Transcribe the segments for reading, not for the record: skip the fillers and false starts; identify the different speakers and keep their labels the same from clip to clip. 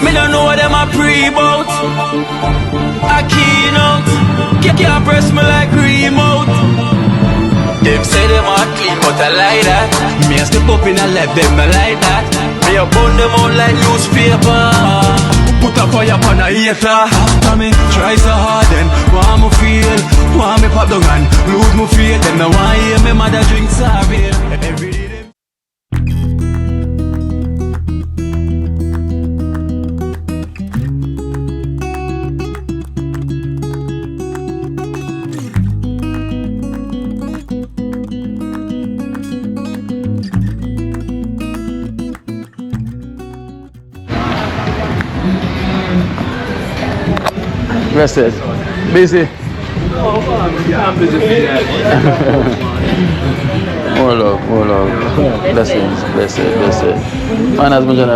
Speaker 1: Me don't know what them a pre-bout. A keynote. Can't press me like remote. Them say them a clean, but I like that. Me a step up in a left, them I like that. Me a burn them out like newspaper. Put a fire upon a hater. After me try so hard, then want me feel, want me pop down and lose my faith. Them no want hear me mother drink sorry. Every day.
Speaker 2: Blessed. Busy.
Speaker 3: I'm busy.
Speaker 2: More love. Blessings, blessed. Man has mentioned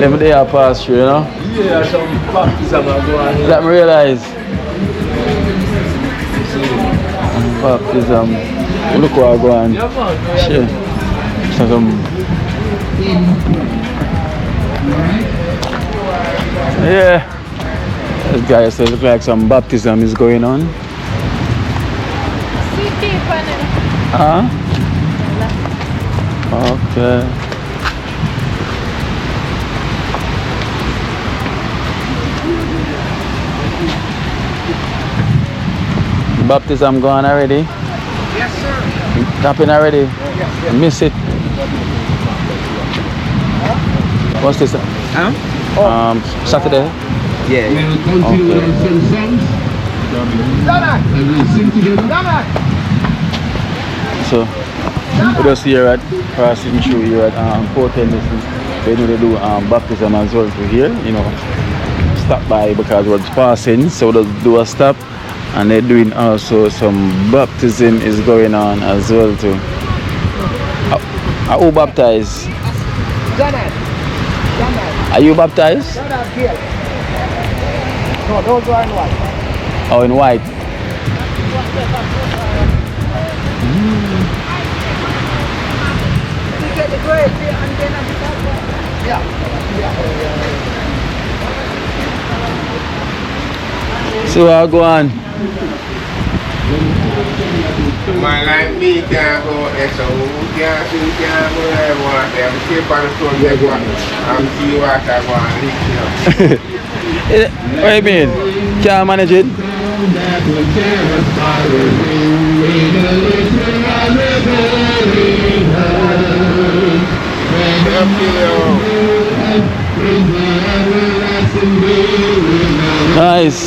Speaker 2: every day I pass through, you know?
Speaker 3: Yeah, some baptism going on.
Speaker 2: Let me realize. Baptism. Look what I go on. Shit. Yeah. This guy says look like some baptism is going on. Huh? Okay. Baptism gone already?
Speaker 3: Yes, sir.
Speaker 2: Happened already?
Speaker 3: Yes.
Speaker 2: Miss it. What's this?
Speaker 3: Huh?
Speaker 2: Saturday?
Speaker 3: Yeah.
Speaker 4: We'll continue with some songs. And we'll sing together.
Speaker 2: So, we just here at passing through here at Port Henderson. They do baptism as well to here, you know. Stop by because we're passing, so we'll do a stop. And they're doing also some baptism is going on as well too. Are you baptized? Are you baptized?
Speaker 3: No, those are in white.
Speaker 2: Oh, in white.
Speaker 3: You get the grape and then yeah.
Speaker 2: So I go on.
Speaker 5: Man like me can't go there, so who can't go there, want them to keep on the front leg one and see what I want to lick, you know.
Speaker 2: What do you mean? Can't manage it? Nice.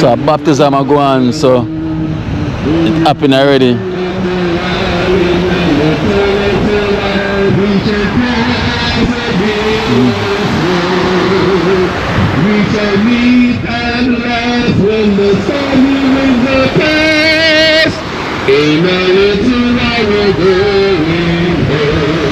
Speaker 2: So a baptism are going, so it happened already.
Speaker 4: We shall meet at last when the sun is the past. In a little while we're going home.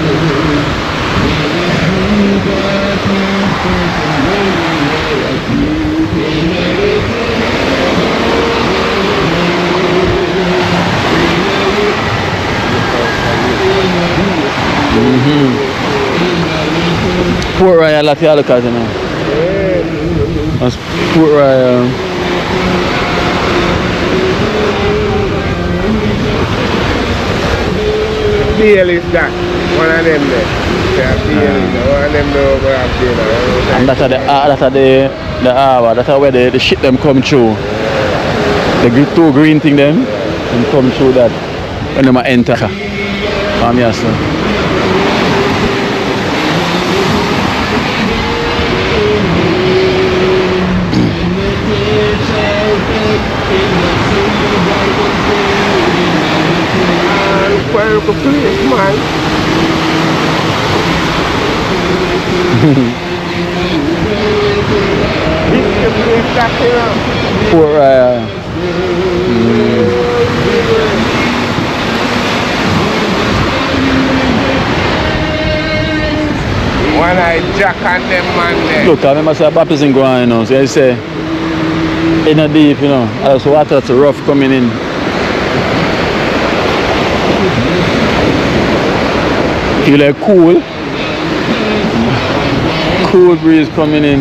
Speaker 2: Port Royal at the look at, you know. That's Port Royal.
Speaker 5: Tidal is that, one of them there. Tidal is one of them there over there.
Speaker 2: And that's the hour, that's where the shit them come through. The two green thing them and come through that when they enter. Yes,
Speaker 5: Well, complete man.
Speaker 2: Port Royal.
Speaker 5: One eye jack and them man there.
Speaker 2: Look, I remember say baptism going, you know. So you say in a deep, you know, as water that's rough coming in. Feel like cool. Cool breeze coming in.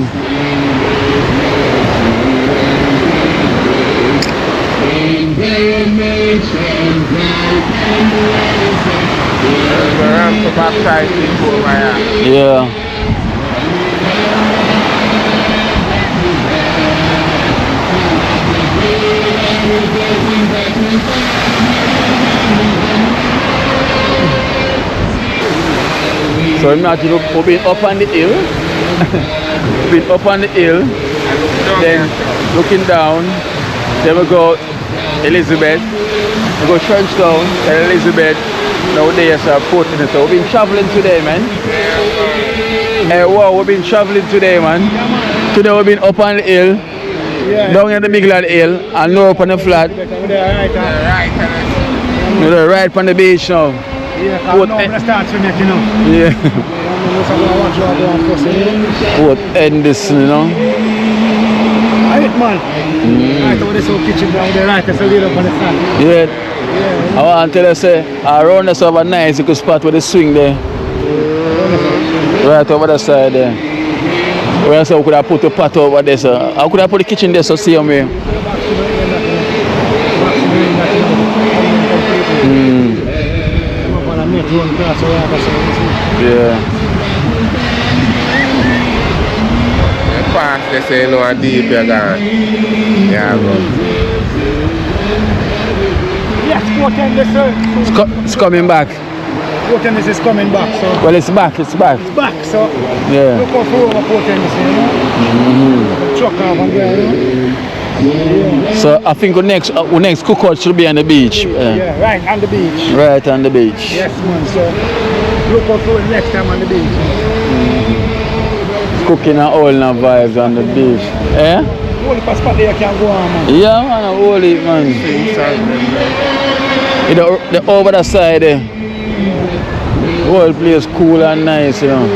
Speaker 2: Yeah. So imagine we've been up on the hill, been up on the hill, then looking down, then we go Elizabeth, we go Trenchtown, then Elizabeth, now there's a port in it. So we've been traveling today, man. Hey, wow, we've been traveling today, man. Today we've been up on the hill, down in the middle of the hill, and now up on the flat. We're right on the beach now.
Speaker 3: Yeah, because now I'm going to start swimming, you know.
Speaker 2: Yeah. What end this, you know?
Speaker 3: Right, man. Right over this whole kitchen down there, right, there's a little up on the side.
Speaker 2: Yeah. I want to tell you, say, around this over nice, you could spot where the swing there. Right over the side there. Where else I could have put the pot over there, so I could have put the kitchen there, so see how me. Yeah.
Speaker 5: Past they say no deep you're gone. Yeah, bro.
Speaker 3: Yes, 410
Speaker 2: It's coming back.
Speaker 3: 410 is coming back, so.
Speaker 2: Well, it's back, it's back.
Speaker 3: It's back, so.
Speaker 2: Yeah.
Speaker 3: Look out for over 410, you know. Truck off and there, you know. Yeah.
Speaker 2: So I think our next cookout should be on the beach.
Speaker 3: Yeah, right on the beach.
Speaker 2: Right on the beach.
Speaker 3: Yes, man. So look out for it next time on the beach.
Speaker 2: Cooking and all the vibes on the beach. Eh?
Speaker 3: Only for spot there you can go on, man.
Speaker 2: Yeah, man, hold it, man. The over the side there. The whole place cool and nice, you know.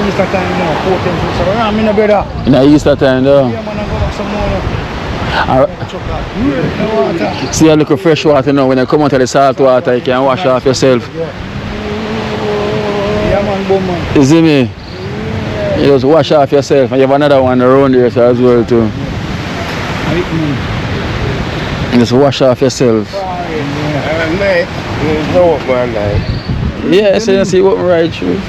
Speaker 3: Easter time now, 410, so I'm in a better.
Speaker 2: In the Easter time, though.
Speaker 3: Yeah, man, I go back some more.
Speaker 2: See a little fresh water now. When you come out of the salt water, you can wash off yourself.
Speaker 3: Yeah, man, boom, man.
Speaker 2: You see me? You just wash off yourself, and you have another one around here as well, too. You just wash off yourself. Yeah, so you see what right through.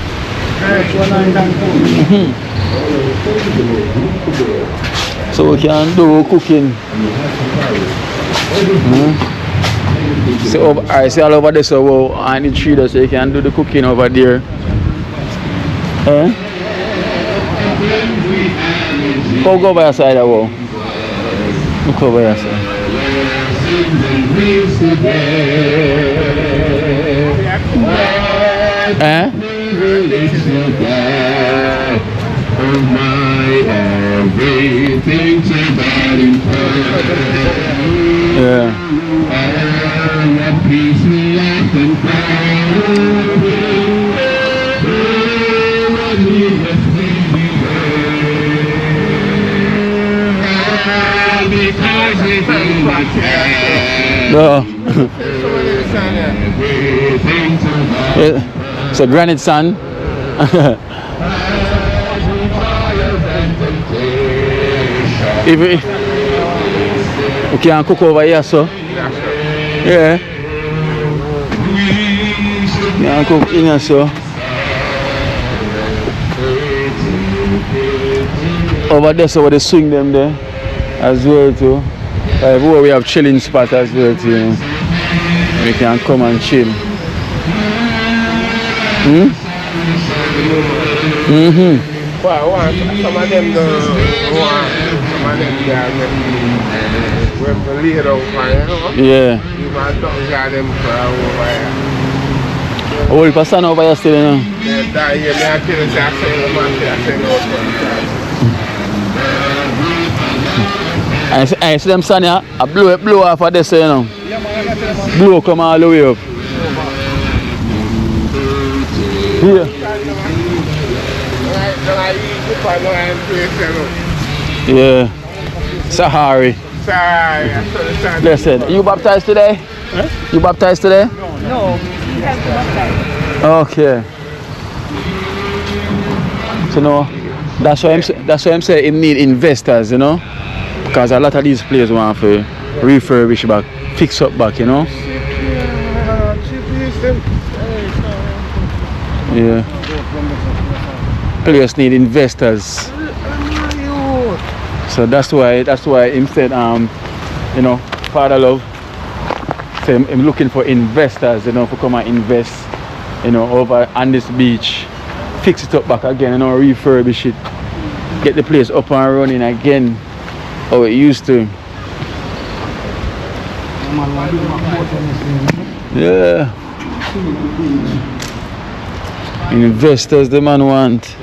Speaker 2: So we can do cooking. See, I see all over there, so on the tree there, so you can do the cooking over there. Go over your side, wall. Look over your side. Yeah. No. It's a granite sun. If we can cook over here, so yeah, we can cook in here, so over there, so where they swing them there as well too. Everywhere we have chilling spot as well too, you know. We can come and chill.
Speaker 5: Well, some of them don't want, some of them we're laid out for, you know?
Speaker 2: Yeah.
Speaker 5: You might don't get them for over here.
Speaker 2: Old person over here still, you know?
Speaker 5: They die here, I tell you, I say the man, I say no.
Speaker 2: I see them son here, I blow off of this, you know. Blow come all the way up. Here. Yeah. Sahari.
Speaker 5: Sorry.
Speaker 2: Listen, you baptized today? Huh? You baptized today?
Speaker 3: No.
Speaker 6: No, he has to apply.
Speaker 2: Okay. So no, that's why I'm saying him need investors, you know, because a lot of these players want to refurbish back, fix up back, you know. Yeah. Players need investors. So that's why him said you know, Father Love say I'm looking for investors, you know, to come and invest, you know, over on this beach. Fix it up back again, you know, refurbish it, get the place up and running again how it used to. Yeah. Investors the man want.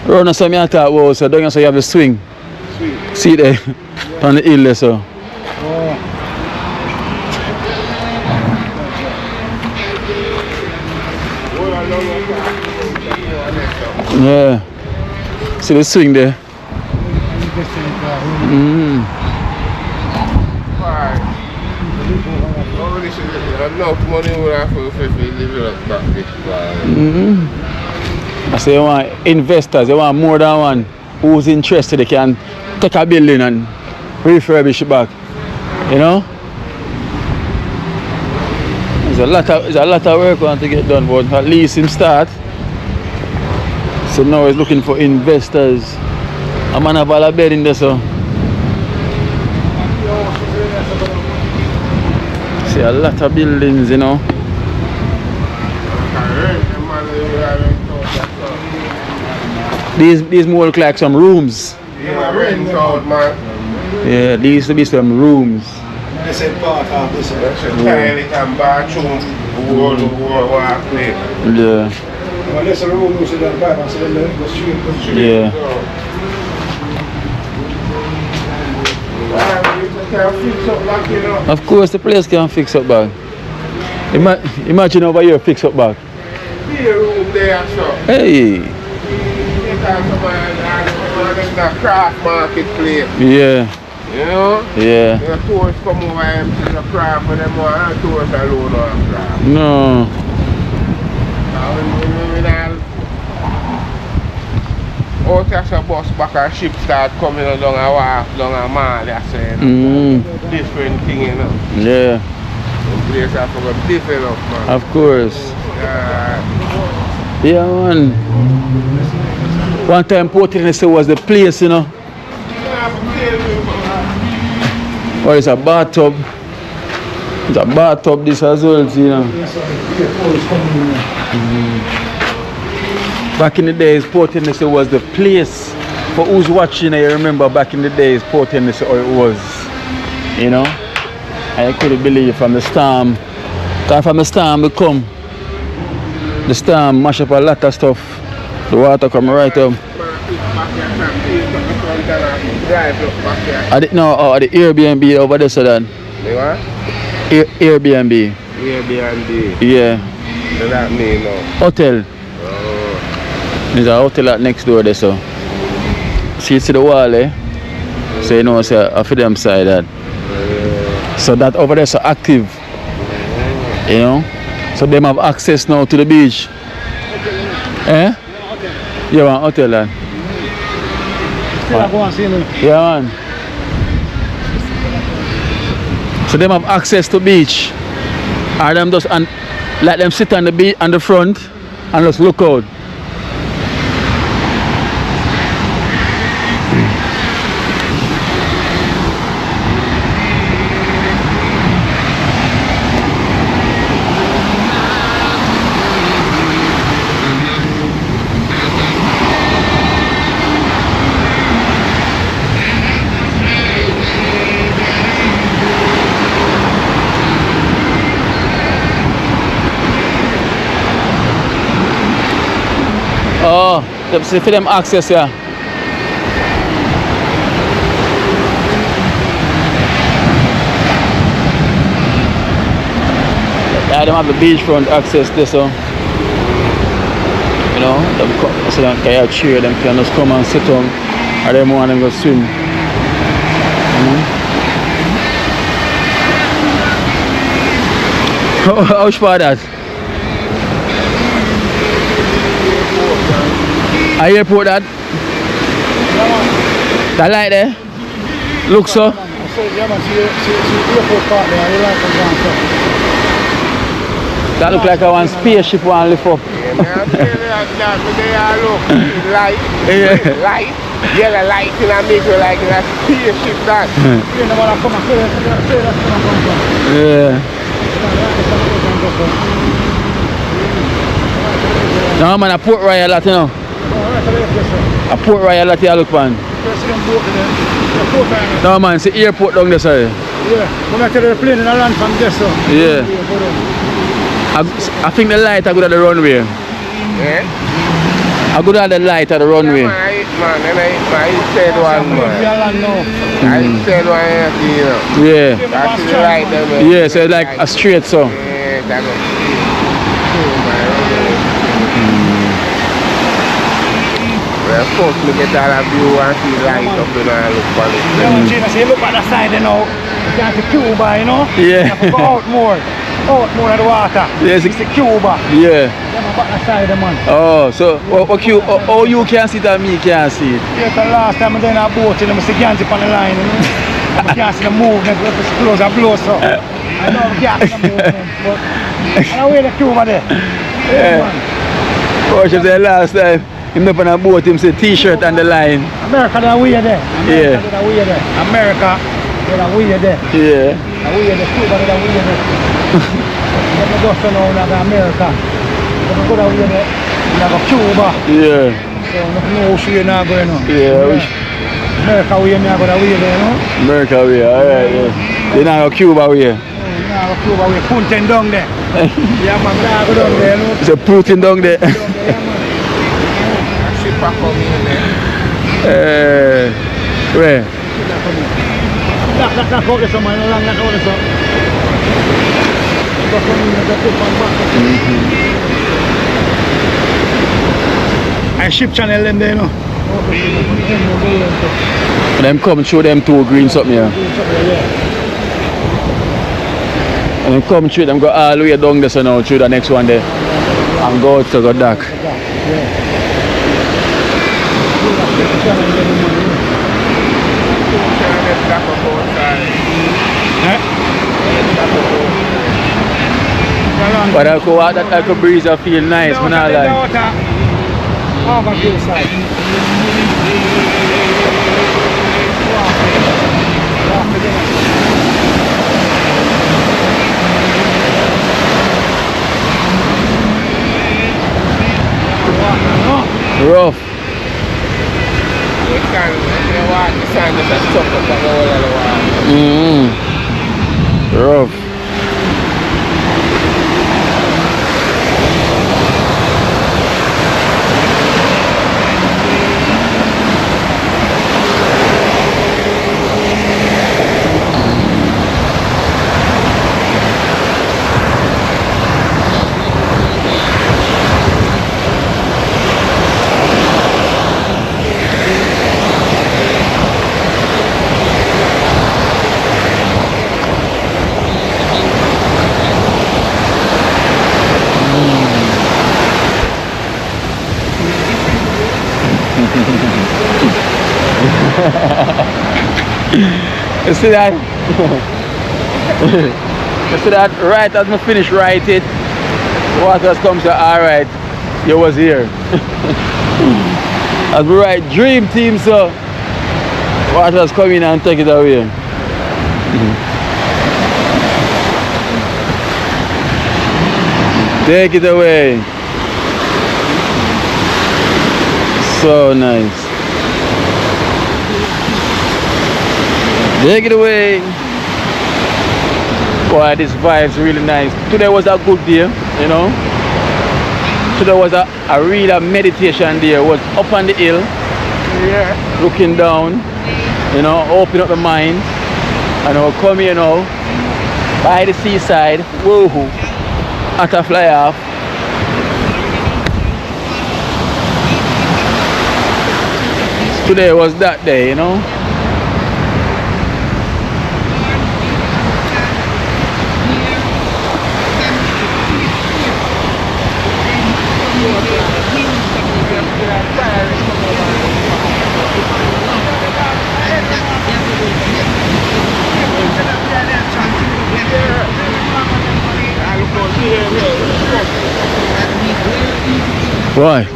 Speaker 2: Run some me talk about, so don't you say you have a swing. See there on the hill there, so. Yeah. See the swing there.
Speaker 5: Enough money would have to live back this.
Speaker 2: I say you want investors, you want more than one who's interested, they can take a building and refurbish it back. You know? There's a lot of work want to get done, but at least him start. So now he's looking for investors. A man have all a bed in there, so. See a lot of buildings, you know. These more look like some rooms.
Speaker 5: Yeah, rent out, man.
Speaker 2: Yeah, these used to be some rooms.
Speaker 3: This is part of this.
Speaker 5: That's a toilet and bathroom, walkway.
Speaker 2: Yeah.
Speaker 3: Well, there's a room which is on the back, so then the street.
Speaker 2: Yeah.
Speaker 5: Can fix up back, you know.
Speaker 2: Of course, the place can fix up back. Imagine over here fix up back.
Speaker 5: Be a room there, so.
Speaker 2: Hey.
Speaker 5: The craft marketplace.
Speaker 2: Yeah.
Speaker 5: You know?
Speaker 2: Yeah.
Speaker 5: The tourists come over and see the craft, but them want tourists alone on craft.
Speaker 2: No.
Speaker 5: Out as a bus back and ship start coming along a walk along a mall, that's saying. Different thing, you know.
Speaker 2: Yeah.
Speaker 5: The place have to go develop, man.
Speaker 2: Of course. Yeah, man. One time Port Tennessee was the place, you know. Or it's a bathtub. It's a bathtub this as well, you know. Back in the days, Port Tennessee was the place. For who's watching, I remember back in the days, Port Tennessee, how it was. You know? I couldn't believe from the storm. Because from the storm, we come. The storm mash up a lot of stuff. The water come right up. At the Airbnb over there, so then.
Speaker 5: What?
Speaker 2: Airbnb.
Speaker 5: Airbnb.
Speaker 2: Yeah.
Speaker 5: What that mean now?
Speaker 2: Hotel. There's a hotel at next door there, so. See the wall, eh? So you know, it's a for them side that. So that over there so active. You know? So them have access now to the beach. Eh? Yeah, man, hotel land. Yeah, man. So them have access to beach. Or them just and let them sit on the beach on the front and just look out. Oh, for them access, yeah. Yeah, them have the beachfront access there, so you know, them come, so them can cheer, them can just come and sit down, or them want them go swim. How far that? Are you airport that? That light there? Look so?
Speaker 3: Yeah, man, see airport park there, you like
Speaker 2: That look like a one spaceship one lift up.
Speaker 5: Yeah, man, I'm telling you that, but they all look, light, light, yellow light, and I make it like a spaceship that.
Speaker 3: You know what I'm coming to say, that's what I'm coming
Speaker 2: Yeah. No man, a Port Royal lot, you know. A Port Royal lot you look man. No man, it's the airport down there, sorry.
Speaker 3: Yeah, when I tell you the plane in a land from there, so.
Speaker 2: Yeah. I think the light are good at the runway.
Speaker 5: Yeah?
Speaker 2: I good at the light at the runway.
Speaker 5: Yeah, man, and I said one, man. I said one, you know.
Speaker 2: Yeah.
Speaker 5: That's the right there, man.
Speaker 2: Yeah, so it's like a straight so.
Speaker 5: Yeah, that's a well, first we get all of you and see light up and I look for it.
Speaker 3: Yeah, man, Gina, see, look at the side, you know. You got the Cuba, you know.
Speaker 2: Yeah.
Speaker 3: You have to go out more of the water.
Speaker 2: Yes.
Speaker 3: It's the Cuba.
Speaker 2: Yeah.
Speaker 3: Yeah, man, back the side, man.
Speaker 2: Oh, so oh, you can see it and me can't see it.
Speaker 3: Yeah, the last time I done a boat, you know, I see Ganzi on the line, you know. I can't see the movement, but it's close and blow, so. I know I can't see the movement, but I wear the Cuba there.
Speaker 2: Yeah. Oh, she said last time, him up on a boat, him say t-shirt on the line.
Speaker 3: America, they're way there.
Speaker 2: Yeah.
Speaker 3: America, they're way there. America, they're way there.
Speaker 2: Yeah.
Speaker 3: They're way there. Cuba, they're way there. Let me go to now, like America. Let me go down here, like Cuba.
Speaker 2: Yeah.
Speaker 3: So, nothing else we're not going on.
Speaker 2: Yeah.
Speaker 3: America, we're not going to way there, no?
Speaker 2: America way, alright, yeah. They now go Cuba way.
Speaker 3: No, Cuba, we're Punta down there. Yeah, man, we're go down there, no?
Speaker 2: It's a Putin down there. Where?
Speaker 3: That's not this one, man. Long that all this one. I ship channel them there, no?
Speaker 2: Them come through them two green something here. And them come through them go all the way down there so now through the next one there. And go out to go dark. But I go out that I could breeze and feel nice, man. I like. Rough. Rough. You see that? You see that? Right as I finish write it, water comes to alright, you was here. As we write dream team, so water's coming and take it away. Take it away. So nice. Take it away. Boy, this vibe's really nice. Today was a good day, you know. Today was a real meditation day. I was up on the hill, looking down, you know, open up the mind. And I'll come here now, by the seaside. Whoa. At a fly off. Today was that day, you know. Why?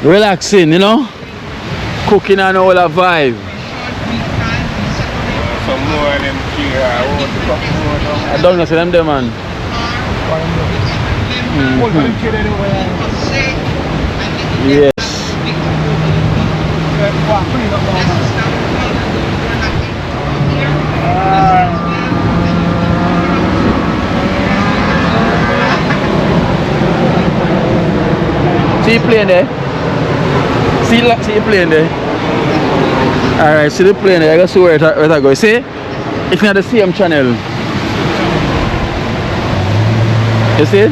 Speaker 2: Relaxing, you know? Cooking and all that vibe.
Speaker 5: Some more of them here. I want to talk more.
Speaker 2: I don't know, see them there, man. Yes. See you playing there? See you playing there? Alright, see the plane there, I gotta see where it go. See? It's not the same channel. You see?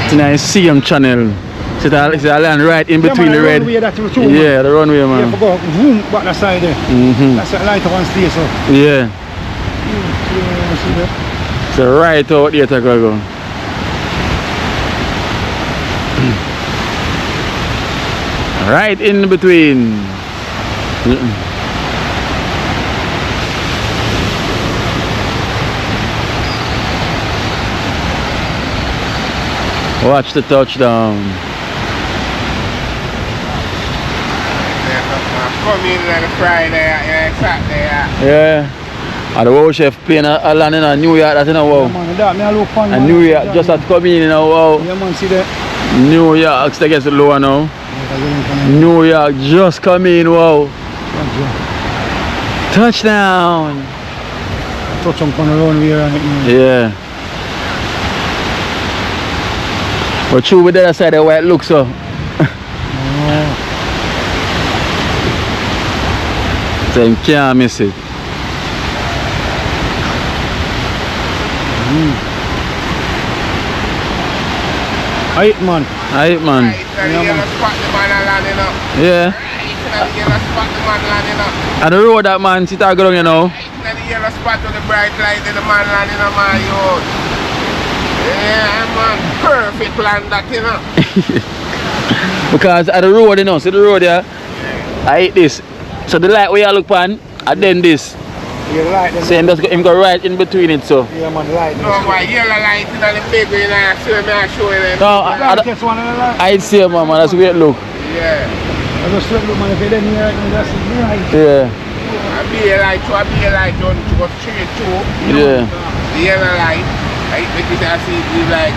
Speaker 2: It's not the same channel. It's a land right in between the red. Yeah, the runway, man.
Speaker 3: Yeah, go boom back that side there. That's a light on stage, so.
Speaker 2: Yeah. So right out there to go. Right in between. Watch the touchdown.
Speaker 5: Come in on a Friday and Saturday.
Speaker 2: Yeah. And the whole chef playing a land in New York, that's in a wow. And New York just had to come in, wow.
Speaker 3: Yeah, man, see that?
Speaker 2: New York, I guess lower now. New York just come in, wow. Touchdown.
Speaker 3: Touch on the runway.
Speaker 2: Yeah. But true with the other side, the white look so. So you can't miss it.
Speaker 3: Aight man.
Speaker 2: Aight man. Yeah. And the road that man sit out ground, you know.
Speaker 5: The yellow spot with the bright light in the man landing on my yard. Yeah, man, perfect land that, you know.
Speaker 2: Because at the road, you know, see the road there? I hate this. So the light where you look on, and then this.
Speaker 3: Yeah, light.
Speaker 2: So him go right in between it, so.
Speaker 3: Yeah, man, light.
Speaker 5: No, my yellow light in the big one, I show you.
Speaker 2: No, I'd see man, that's where it look.
Speaker 5: Yeah.
Speaker 3: I just look, man, if you didn't hear it, that's right.
Speaker 2: Yeah.
Speaker 5: I be a light done to go straight to.
Speaker 2: Yeah.
Speaker 5: The yellow light, because I see it like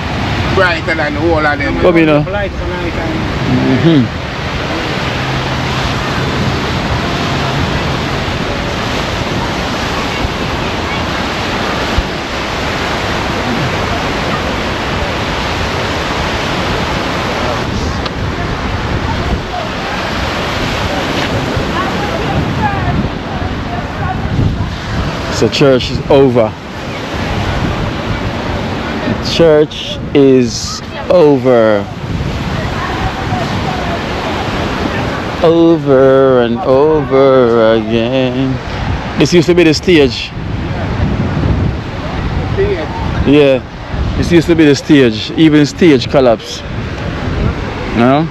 Speaker 5: brighter than the whole of them.
Speaker 2: Come in now.
Speaker 3: Light for night time.
Speaker 2: So church is over. Church is over. Over and over again. This used to be the stage. Yeah. This used to be the stage. Even stage collapse. No?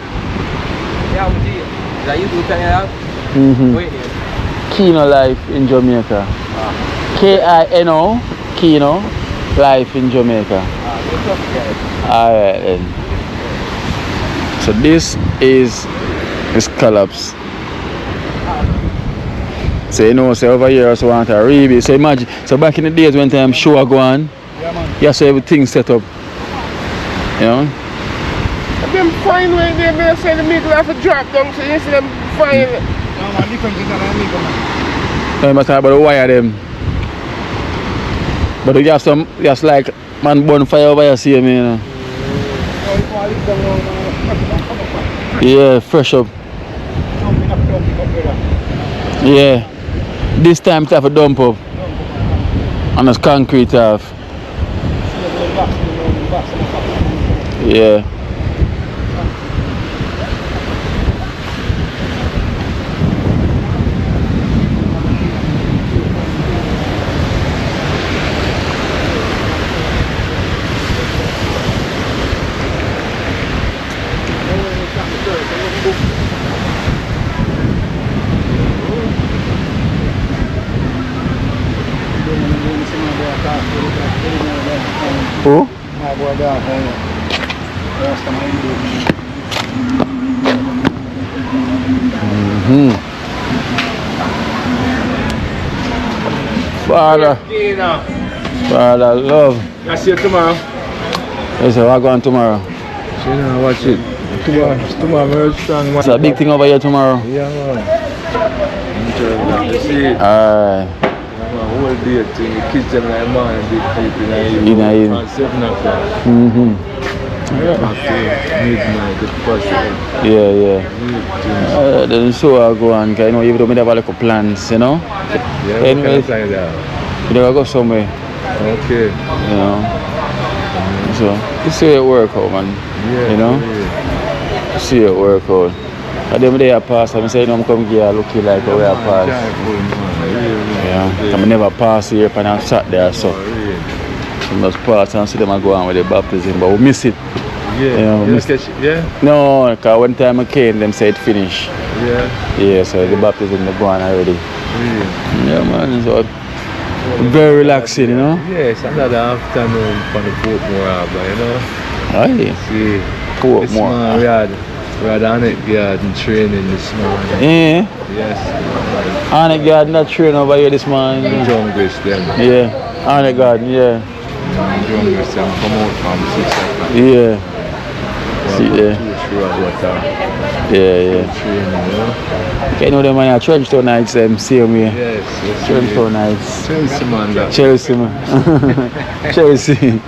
Speaker 2: Kino life in Jamaica. K-I-N-O, Kino, life in Jamaica. Alright then. So this is collapse. So you know, say over here also want a rebuild. So imagine, so back in the days when time show go on, you have to everything set up. You know?
Speaker 5: Them fine way they say the middle have a drop down, so you see them fine.
Speaker 3: No, man, different things than me, man.
Speaker 2: No, you must talk about the wire them. But you have some, just like man bonfire over here, see me, you know. Yeah, fresh up. Yeah. This time it's have a dump up. And it's concrete off. Yeah. Who?
Speaker 3: My boy down there. Last time I
Speaker 2: Father. Father, love.
Speaker 5: I see you tomorrow.
Speaker 2: Yes, sir, I'm going tomorrow.
Speaker 5: So you know, watch it. Tomorrow, very strong man.
Speaker 2: It's a big thing over here tomorrow.
Speaker 5: Yeah, man. See it.
Speaker 2: Alright.
Speaker 5: Whole day to the kitchen like man, big people
Speaker 2: In a evening.
Speaker 5: and 7 o'clock.
Speaker 2: Mm-hmm.
Speaker 5: Back to midnight, the first time.
Speaker 2: Yeah. Then so I go on, cause you know, even though we have a little plans, you know.
Speaker 5: Yeah,
Speaker 2: Anyway,
Speaker 5: what kind of that?
Speaker 2: you know, I go somewhere,
Speaker 5: Okay.
Speaker 2: you know. So, you see it work out, man.
Speaker 5: Yeah.
Speaker 2: You know?
Speaker 5: Yeah.
Speaker 2: You see it work out. And then day I pass, I'm saying, I'm come here looking like the way I pass.
Speaker 5: Joyful, man. Really,
Speaker 2: Yeah. I never pass here, and I sat there, so.
Speaker 5: Really.
Speaker 2: We must pass and see them and go on with the baptism, but we miss it.
Speaker 5: Yeah.
Speaker 2: Yeah,
Speaker 5: You
Speaker 2: miss-
Speaker 5: catch it? Yeah.
Speaker 2: No, because one time I came, them said finish.
Speaker 5: Yeah.
Speaker 2: Yeah, so the baptism they go on already.
Speaker 5: Really.
Speaker 2: Yeah, man, so very relaxing, you know.
Speaker 5: Yes, another afternoon for the Portmore Harbour, you know.
Speaker 2: Aye,
Speaker 5: See,
Speaker 2: Portmore.
Speaker 5: this man, we had on it garden training this morning.
Speaker 2: Yeah,
Speaker 5: Yes,
Speaker 2: Arnett Garden that train over here this morning.
Speaker 5: Junglist them.
Speaker 2: Yeah, Arnett Garden, yeah.
Speaker 5: Junglist them come out from 6 o'clock.
Speaker 2: Yeah. See there.
Speaker 5: Sure water
Speaker 2: Yeah.
Speaker 5: training, you know.
Speaker 2: You know them man, Trenchtown nights, them same way.
Speaker 5: Yes,
Speaker 2: Trenchtown nights.
Speaker 5: Chelsea man that.
Speaker 2: Chelsea, man. Chelsea.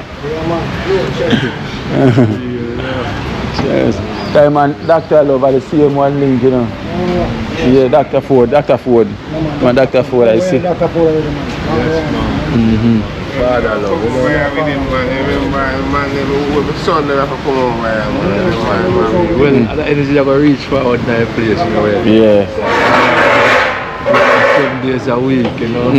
Speaker 2: Chelsea. Time man, Dr. Love had the same one link, you know. Yeah, Dr. Ford. Man, Dr. Ford, I see.
Speaker 3: Dr. Ford, man.
Speaker 5: Yes, man. Father love, you know. Man, never son never come over, man.
Speaker 2: Mm.
Speaker 5: Well, the energy ever reach for out in that place, you know.
Speaker 2: Yeah.
Speaker 5: 7 days a week, you know.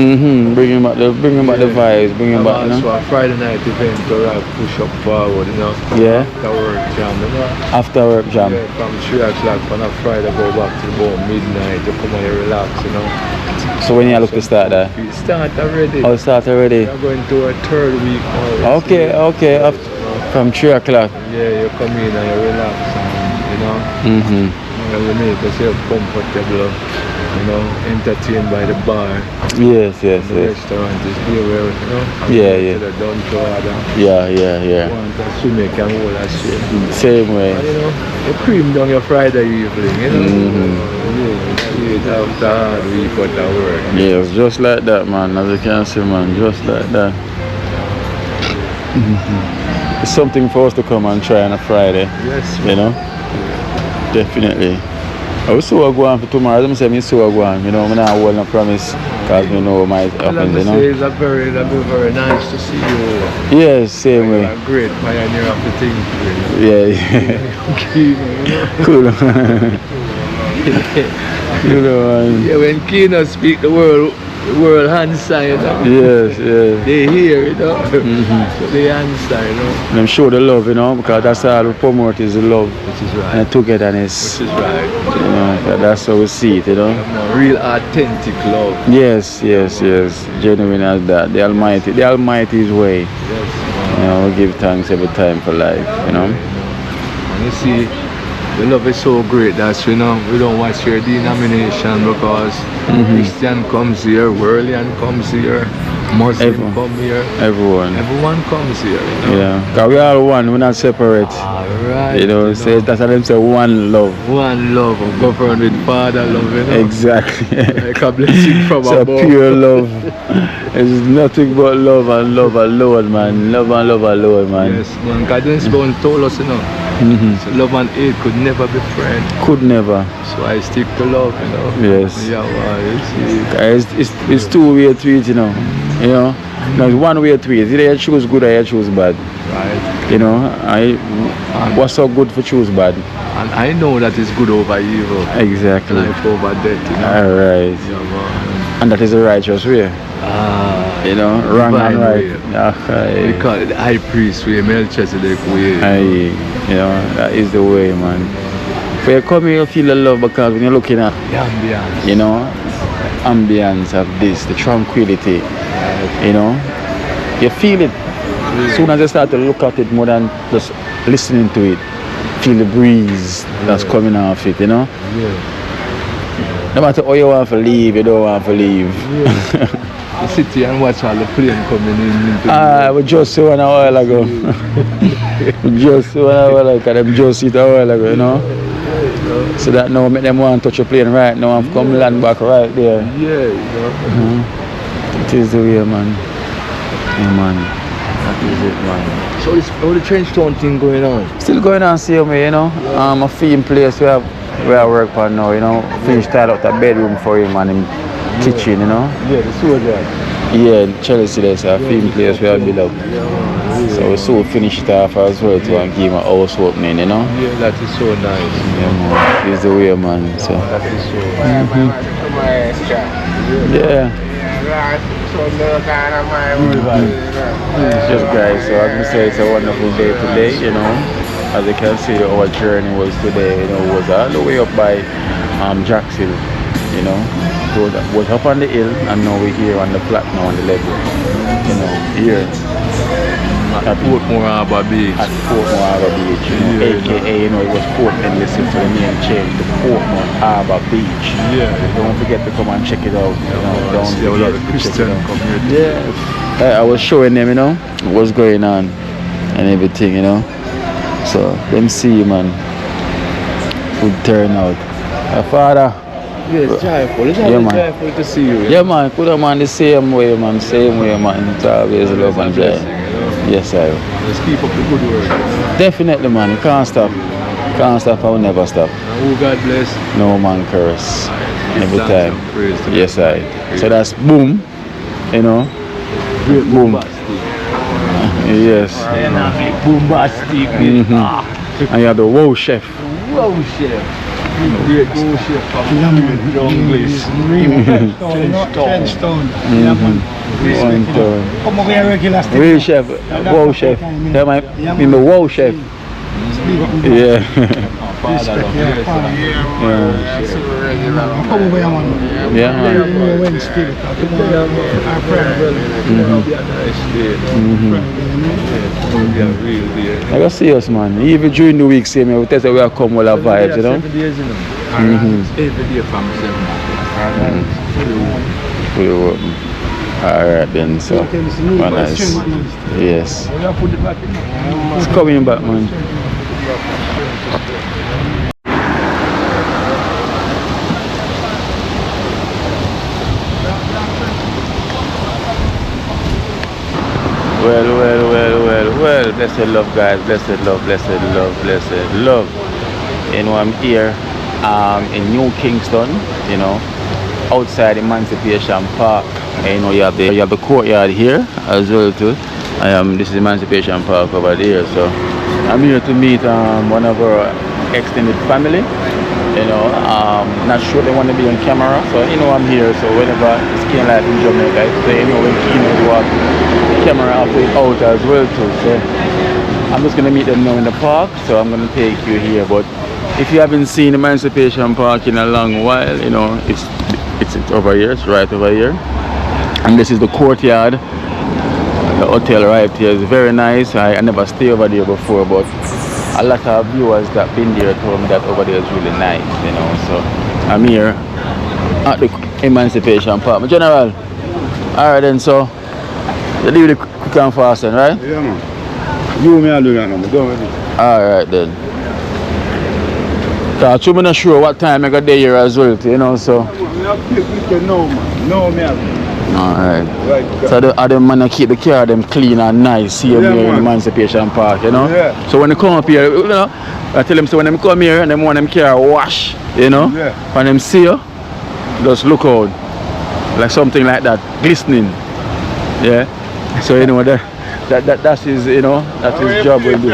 Speaker 2: Bringing back the vibes, bringing back, you
Speaker 5: Also
Speaker 2: know.
Speaker 5: a Friday night event to push up forward, you know.
Speaker 2: Yeah.
Speaker 5: After work jam, you know.
Speaker 2: After work jam.
Speaker 5: Yeah, from 3 o'clock on a Friday go back to about midnight to come and relax, you know.
Speaker 2: So when you look to start that?
Speaker 5: We start already.
Speaker 2: Oh, start already.
Speaker 5: We are going to our 3rd week now.
Speaker 2: Okay. From 3 o'clock.
Speaker 5: Yeah, you come in and you relax and, you know. And you make yourself comfortable, you know, entertained by the bar.
Speaker 2: Yes.
Speaker 5: The restaurant is there where, you know.
Speaker 2: Yeah.
Speaker 5: To the down to order.
Speaker 2: Yeah.
Speaker 5: Want a swim, you can hold a swim.
Speaker 2: Same way.
Speaker 5: And, you know, you cream down your Friday evening, you know. Yeah, see it after hard week out of work.
Speaker 2: Yeah, it's just like that, man. As you can see, man, just like that. It's something for us to come and try on a Friday.
Speaker 5: Yes,
Speaker 2: You know? Definitely. I was so go on for tomorrow. I'm saying, so go on. You know, I'm not holding a promise because we know what might happen, you know?
Speaker 5: It's very nice to see you.
Speaker 2: Yes, same way.
Speaker 5: A great pioneer of the thing.
Speaker 2: Yeah.
Speaker 5: You know?
Speaker 2: Cool. You know, man.
Speaker 5: Yeah, when Kino speak the world answer, you know.
Speaker 2: Yes.
Speaker 5: They hear, you know. So they answer, you know.
Speaker 2: And I'm sure the love, you know, because that's all we promote is the love
Speaker 5: Which is
Speaker 2: and
Speaker 5: right.
Speaker 2: the togetherness.
Speaker 5: Which is right.
Speaker 2: You know, that's how we see it, you know.
Speaker 5: Real authentic love.
Speaker 2: Yes. Genuine as that. The Almighty's way.
Speaker 5: Yes,
Speaker 2: You know, we give thanks every time for life, you know.
Speaker 5: And you see, the love is so great that we don't watch your denomination because Christian comes here, Worldlian comes here, Muslim
Speaker 2: Everyone.
Speaker 5: come here,
Speaker 2: Everyone.
Speaker 5: everyone comes here, you know.
Speaker 2: Yeah. Because we all one, we're not separate.
Speaker 5: Alright.
Speaker 2: You know, say that's how them say one love.
Speaker 5: One love, governed with Father love, you know.
Speaker 2: Exactly.
Speaker 5: Like a blessing from
Speaker 2: So
Speaker 5: above.
Speaker 2: pure love. It's nothing but love and love alone, man. Love and love alone, man.
Speaker 5: Yes, man, because this one told us, you know, So love and hate could never be friends.
Speaker 2: Could never.
Speaker 5: So I stick to love, you know.
Speaker 2: Yes.
Speaker 5: Yeah, well, you see.
Speaker 2: It's two-way street, you know. You know. No, it's one-way street. Either you choose good or you choose bad.
Speaker 5: Right.
Speaker 2: You know, what's so good for choose bad?
Speaker 5: And I know that it's good over evil.
Speaker 2: Exactly.
Speaker 5: Life over death, you know.
Speaker 2: Alright.
Speaker 5: Yeah, man.
Speaker 2: And that is the righteous way.
Speaker 5: Ah,
Speaker 2: You know, wrong and
Speaker 5: divine
Speaker 2: right.
Speaker 5: way.
Speaker 2: Okay.
Speaker 5: We call it the high priest way, Melchizedek way.
Speaker 2: Aye, you know, that is the way, man. When you come here, you feel the love because when you're looking at,
Speaker 5: The ambience.
Speaker 2: you know, ambience of this, the tranquility, you know, you feel it. As soon as you start to look at it more than just listening to it, feel the breeze that's coming off it, you know.
Speaker 5: Yeah.
Speaker 2: No matter how you want to leave, you don't want to leave.
Speaker 5: You sit here and watch all the plane coming in into
Speaker 2: We just saw one a while ago. We just saw one a while ago, them just sit a while ago, you know. So that now make them want to touch a plane right now and come land back right there.
Speaker 5: Yeah, you know.
Speaker 2: It is the way, man. Yeah, man. That is it, man.
Speaker 5: So this all the trench town thing going on.
Speaker 2: Still going on same way, you know. A theme place where I work on now, you know. Finish tile out a bedroom for him and him kitchen, you know.
Speaker 5: Yeah, the soldier.
Speaker 2: Yeah, in Chelsea there's a theme place where I build up. So we so finished it off as well to and give him a house opening, you know.
Speaker 5: Yeah, that is so nice.
Speaker 2: Yeah, man. This is the way, man. So
Speaker 5: That is so
Speaker 2: yeah. Just guys, so as I say, it's a wonderful day today, you know. As you can see, our journey was today, you know, was all the way up by Jackson, you know. So that was up on the hill and now we're here on the flat now on the level, you know, here
Speaker 5: at Portmore Harbour Beach.
Speaker 2: at Portmore Harbour Beach, you know, aka, you know, it was Portland, listen to the name change to Portmore Harbour Beach.
Speaker 5: Yeah.
Speaker 2: Don't forget to come and check it out, you know, don't
Speaker 5: See a lot
Speaker 2: forget
Speaker 5: of
Speaker 2: to check it
Speaker 5: Christian
Speaker 2: out.
Speaker 5: community.
Speaker 2: Yeah, I was showing them, you know, what's going on and everything, you know. So, them see, man. Good turnout. Father.
Speaker 5: Yeah, it's joyful. It's
Speaker 2: Yeah,
Speaker 5: always
Speaker 2: man.
Speaker 5: joyful to see you.
Speaker 2: Yeah, man. Could have, man, the same way, man. Same way, man. It's always love and joy. Yes, I will.
Speaker 5: Just keep up the good work.
Speaker 2: Definitely, man. You can't stop. Can't stop. I will never stop.
Speaker 5: And who God bless.
Speaker 2: No man curse.
Speaker 5: Give
Speaker 2: Every
Speaker 5: thanks
Speaker 2: time.
Speaker 5: and praise to
Speaker 2: Yes,
Speaker 5: God.
Speaker 2: I. So that's boom. You know. Boom. Yes.
Speaker 5: Bombastic.
Speaker 2: And you have the wow chef.
Speaker 5: Wow, chef. Great wow chef from young place.
Speaker 3: Trenchtown.
Speaker 2: One time.
Speaker 3: Come over here regular stick.
Speaker 2: Real chef. Wow chef. Yeah, my wow chef. Yeah.
Speaker 5: Father of
Speaker 3: Yeah,
Speaker 5: grace.
Speaker 3: father.
Speaker 2: Yeah.
Speaker 3: Come over here, man.
Speaker 2: Yeah, man.
Speaker 3: We're in spirit. Come on. Our friend.
Speaker 5: It'll be a nice day. It'll be a real day.
Speaker 2: I got serious, man. Even during the week, same we tell you we are come all our vibes, you know.
Speaker 5: 7 days, you know. Every day from 7.
Speaker 2: Fully open. Alright then, so well, nice. Yes. It's coming back, man. Well, blessed love, guys, blessed love. You know, I'm here in New Kingston, you know, outside Emancipation Park. And, you know, you have the courtyard here as well too. This is Emancipation Park over there. So I'm here to meet one of our extended family. You know, not sure they want to be on camera, so you know I'm here. So whenever it's Keen Life in Jamaica, so you know when Keen is walk, the camera out as well too. So I'm just gonna meet them now in the park. So I'm gonna take you here. But if you haven't seen Emancipation Park in a long while, you know it's over here. It's right over here, and this is the courtyard. The hotel right here is very nice. I never stayed over there before, but a lot of viewers that been there told me that over there is really nice, you know. So I'm here at the Emancipation Park. My General, alright then, so you leave the quick and fast then, right?
Speaker 3: Yeah, man. You may do that, man. Don't worry.
Speaker 2: Alright then. So I'm not sure what time I got there here as well, you know, so.
Speaker 3: No, man. No, man.
Speaker 2: Alright.
Speaker 5: Right.
Speaker 2: So the man keep the car them clean and nice here
Speaker 5: Yeah,
Speaker 2: in
Speaker 5: man.
Speaker 2: Emancipation Park, you know?
Speaker 5: Yeah.
Speaker 2: So when they come up here, you know, I tell them so when them come here and them want them car wash, you know?
Speaker 5: Yeah.
Speaker 2: When them see you, just look out. Like something like that, glistening. Yeah. So you know that's his, you know, that's his job when do.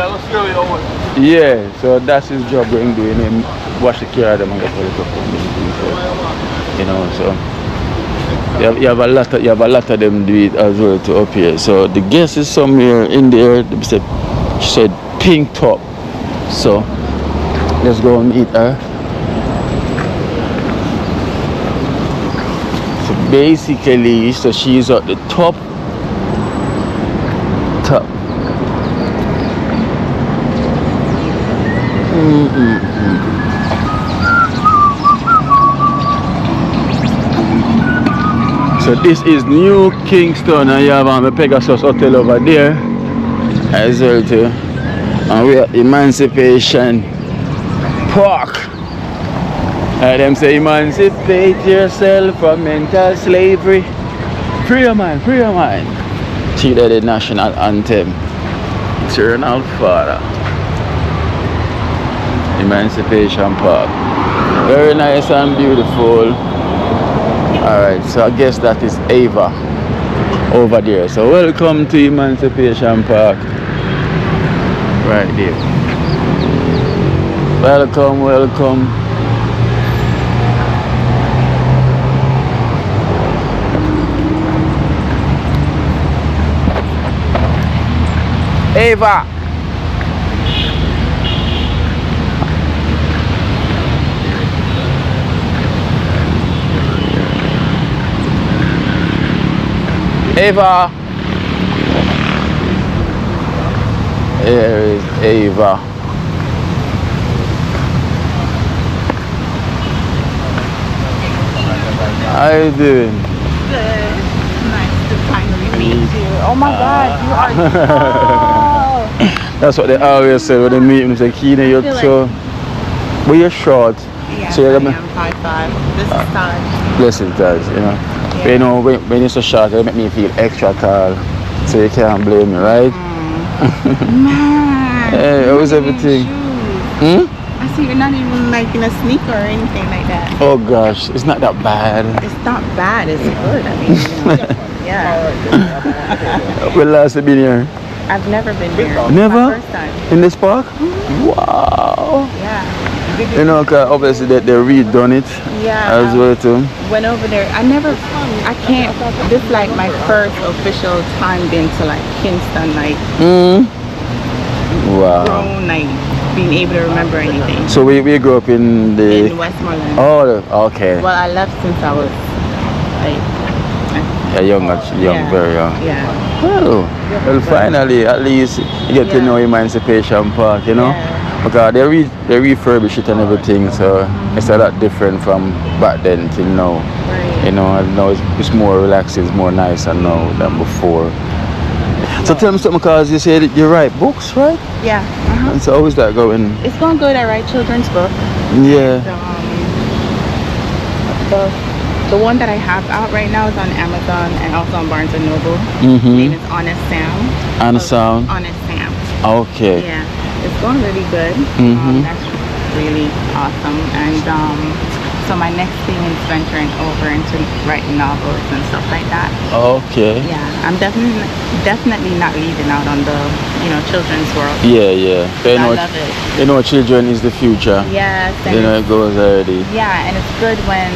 Speaker 2: Yeah, so that's his job when do, you know, wash the car them and get all the stuff. You know, so you have a lot of them do it as well to up here. So the guest is somewhere in there. She said pink top. So let's go and meet her. So basically, so she's at the top. So this is New Kingston, and you have the Pegasus Hotel over there as well too. And we are Emancipation Park. And them say emancipate yourself from mental slavery. Free your mind, free your mind. Tidal the national anthem. Eternal Father. Emancipation Park. Very nice and beautiful. Alright, so I guess that is Ava over there. So welcome to Emancipation Park. Right there. Welcome, welcome. Ava! Ava! Here is Ava. How you doing?
Speaker 6: Good. Nice to finally meet you. Oh my God, you are tall.
Speaker 2: That's what they always say when they meet me. They say, Keena, you're
Speaker 6: feel
Speaker 2: so... But you're short.
Speaker 6: Yeah,
Speaker 2: So you're
Speaker 6: I
Speaker 2: gonna-
Speaker 6: am 5'5". This is Taj.
Speaker 2: Blessing does, you know.
Speaker 6: Yeah.
Speaker 2: But you know, when you're so short, it make me feel extra tall. So you can't blame me, right?
Speaker 6: Man.
Speaker 2: Hey, how was
Speaker 6: you're not even
Speaker 2: everything?
Speaker 6: shoes. I see you're not even like in a sneaker or anything like that.
Speaker 2: Oh gosh, it's not that bad.
Speaker 6: It's not bad. It's good. I mean, you know, yeah.
Speaker 2: When last have been here?
Speaker 6: I've never been here.
Speaker 2: Never?
Speaker 6: My first time.
Speaker 2: In this park? Wow.
Speaker 6: Yeah.
Speaker 2: You know, cause obviously they redone it
Speaker 6: Yeah.
Speaker 2: as well too.
Speaker 6: Went over there. I can't. This is like my first official time been to like Kingston, like
Speaker 2: Wow.
Speaker 6: grown, like being able to remember anything.
Speaker 2: So we grew up in the...
Speaker 6: In Westmoreland.
Speaker 2: Oh, okay.
Speaker 6: Well, I left since I was like
Speaker 2: Yeah, young,
Speaker 6: yeah.
Speaker 2: very young.
Speaker 6: Yeah.
Speaker 2: Well, finally, at least you get to know Emancipation Park, you know?
Speaker 6: Yeah.
Speaker 2: Because they refurbish it and everything, so it's a lot different from back then till now.
Speaker 6: Right.
Speaker 2: You know, and now it's more relaxed, it's more nicer now than before. So tell me something, because you said you write books, right?
Speaker 6: Yeah.
Speaker 2: And so how is that going?
Speaker 6: It's going good. I write children's books.
Speaker 2: Yeah.
Speaker 6: The one that I have out right now is on Amazon and also on Barnes and Noble. Name is Honest Sam.
Speaker 2: Honest Sam.
Speaker 6: Honest Sam.
Speaker 2: Okay.
Speaker 6: Yeah, it's going really good. That's really awesome. And so my next thing is venturing over into writing novels and stuff like that.
Speaker 2: Okay.
Speaker 6: Yeah, I'm definitely not leaving out on the children's world.
Speaker 2: Yeah, yeah. You know,
Speaker 6: I love it.
Speaker 2: You know, children is the future.
Speaker 6: Yes. And
Speaker 2: You know, it goes already.
Speaker 6: yeah, and it's good when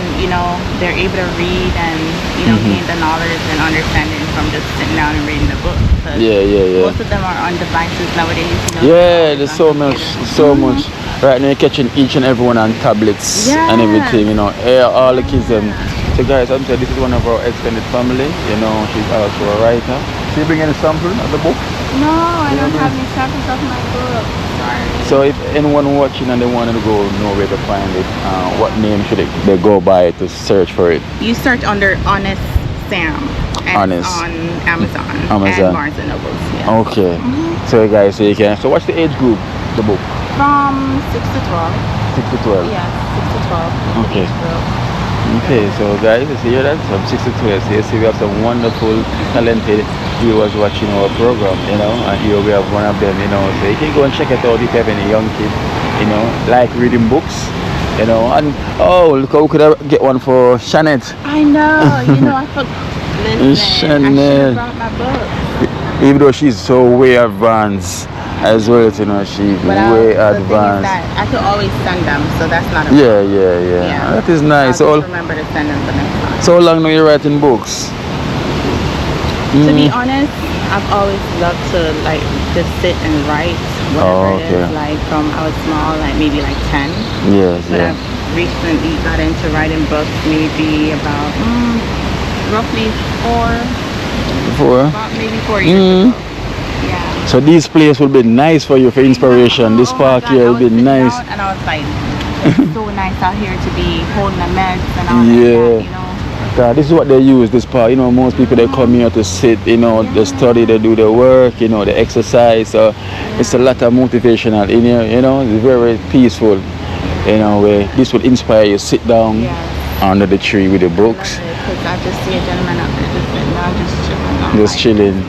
Speaker 6: they're able to read and gain the knowledge and understanding from just sitting down and reading the book.
Speaker 2: Yeah.
Speaker 6: Most of them are on devices nowadays.
Speaker 2: Yeah, there's so much, much. Right now, you're catching each and every one on tablets and everything. You know, all the kids. So guys, I'm saying this is one of our extended family. You know, she's also a writer. So you bring any sample of the book?
Speaker 6: No, I don't have any samples of my book. Sorry.
Speaker 2: So if anyone watching and they want to go know where to find it, what name should they go by to search for it?
Speaker 6: You search under Honest Sam. And
Speaker 2: Honest.
Speaker 6: on Amazon.
Speaker 2: Amazon.
Speaker 6: And Barnes and Nobles. Yeah.
Speaker 2: Okay. So guys, so you can. So what's the age group? The book.
Speaker 6: From 6 to 12.
Speaker 2: 6 to 12.
Speaker 6: Yeah, 6 to 12.
Speaker 2: Okay.
Speaker 6: Age group.
Speaker 2: Okay, so guys, you see that? From 6 to 12, so you see we have some wonderful, talented viewers watching our program, you know, and here we have one of them, you know, so you can go and check it out if you have any young kids, you know, like reading books, you know, and oh, look how we could get one for Shanette.
Speaker 6: I know, you know, I forgot. Listen, I should have brought my book.
Speaker 2: Even though she's so way advanced as well, you know, she's way
Speaker 6: the thing is
Speaker 2: advanced.
Speaker 6: that I could always send them, so that's not a
Speaker 2: Yeah. That is nice.
Speaker 6: I'll just remember to send them for next time.
Speaker 2: So how long now you're writing books?
Speaker 6: To be honest, I've always loved to like just sit and write whatever it is. Like from I was small, like maybe like 10.
Speaker 2: Yes,
Speaker 6: but I've recently got into writing books maybe about roughly maybe 4 years ago. Yeah.
Speaker 2: So this place will be nice for you for inspiration. This park here will be nice.
Speaker 6: And I was like, it's so nice out here to be holding a meds and all that, you know.
Speaker 2: God, this is what they use, this park. You know, most people, they come here to sit, you know, they study, they do their work, you know, they exercise. So it's a lot of motivational in here, you know. It's very, very peaceful, you know, where this will inspire you. Sit down under the tree with the books.
Speaker 6: Because I just see a gentleman out there just sitting down, just chilling.
Speaker 2: Just chilling.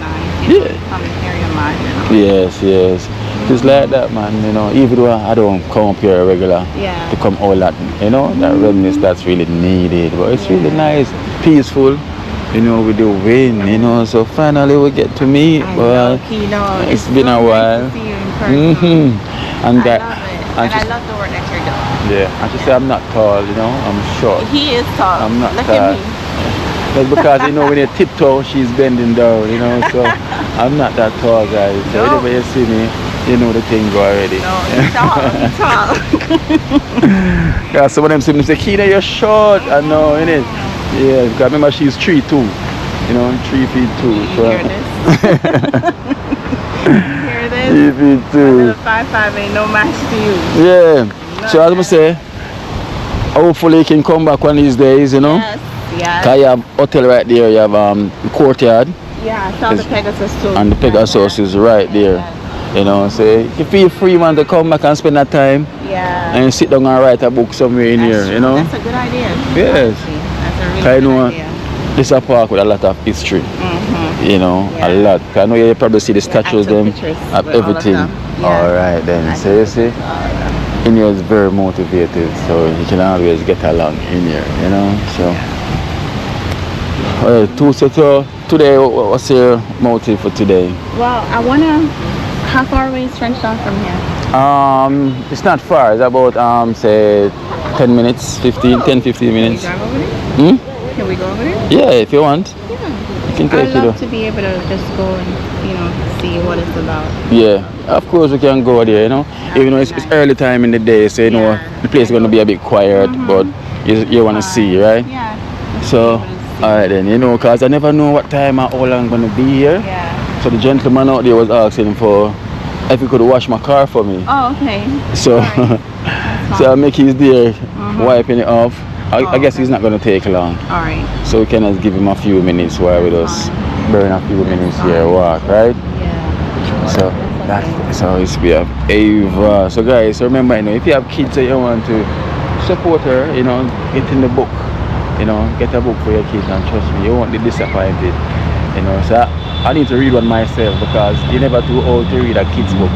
Speaker 6: Come and clear your mind, you know.
Speaker 2: Yes. Just like that, man, you know. Even though I don't come up here regular to come all that, you know, that redness that's really needed. But it's really nice, peaceful, you know, with the wind, you know. So finally we get to meet. It's been a while.
Speaker 6: Nice to see you in person.
Speaker 2: And that,
Speaker 6: I love it. And I love the work that you're doing.
Speaker 2: Yeah, and she said I'm not tall, you know, I'm short.
Speaker 6: He is tall.
Speaker 2: I'm not
Speaker 6: Look
Speaker 2: tall.
Speaker 6: at me.
Speaker 2: That's because, you know, when you tiptoe, she's bending down, you know, so I'm not that tall, guys. So whenever you see me, you know the thing go already.
Speaker 6: No, he's tall,
Speaker 2: Yeah, some of them say, Keena, you're short. I know, innit? Yeah, because remember she's 3'2", you know, 3 feet 2.
Speaker 6: You
Speaker 2: So.
Speaker 6: hear this? Hear this?
Speaker 2: 3 feet 2.
Speaker 6: 5'5" ain't no match to you.
Speaker 2: Yeah. So as I say, hopefully you can come back one of these days, you know.
Speaker 6: Yes.
Speaker 2: Cause you have hotel right there, you have courtyard.
Speaker 6: Yeah, I saw the Pegasus too.
Speaker 2: And the Pegasus is right there. You know, so you feel free, man, to come back and spend that time.
Speaker 6: Yeah.
Speaker 2: And sit down and write a book somewhere in here, you know.
Speaker 6: That's a good idea.
Speaker 2: Yes.
Speaker 6: That's a really good idea.
Speaker 2: This is a park with a lot of history. You know, a lot. I know you probably see the statues, them, of everything. All right, then. So you see, in here is very motivated, so you can always get along in here, you know. So. So today, what's your motive for today?
Speaker 6: Well, how far away is Trenchtown from here?
Speaker 2: It's not far. It's about say 10 minutes, 15 minutes.
Speaker 6: Can we drive over there? Can we go over there?
Speaker 2: Yeah, if you want.
Speaker 6: Yeah.
Speaker 2: You can take
Speaker 6: I'd love to be able to just go and, you know, see what it's about.
Speaker 2: Yeah, of course we can go there, you know. Even though it's early time in the day, so you know the place is going to be a bit quiet, but you want to see, right?
Speaker 6: Yeah.
Speaker 2: So, alright then, you know, because I never know what time or how long I'm going to be here.
Speaker 6: Yeah.
Speaker 2: So the gentleman out there was asking for if he could wash my car for me.
Speaker 6: Oh, okay.
Speaker 2: So, so I make his there wiping it off. I guess he's not going to take long.
Speaker 6: Alright.
Speaker 2: So we can just give him a few minutes while we just burn a few minutes here, walk, right?
Speaker 6: Yeah.
Speaker 2: So it's we have Ava. So guys, remember, you know, if you have kids that you want to support her, you know, get in the book. You know, get a book for your kids, and trust me, you won't be disappointed. You know, so I need to read one myself because you're never too old to read a kid's book.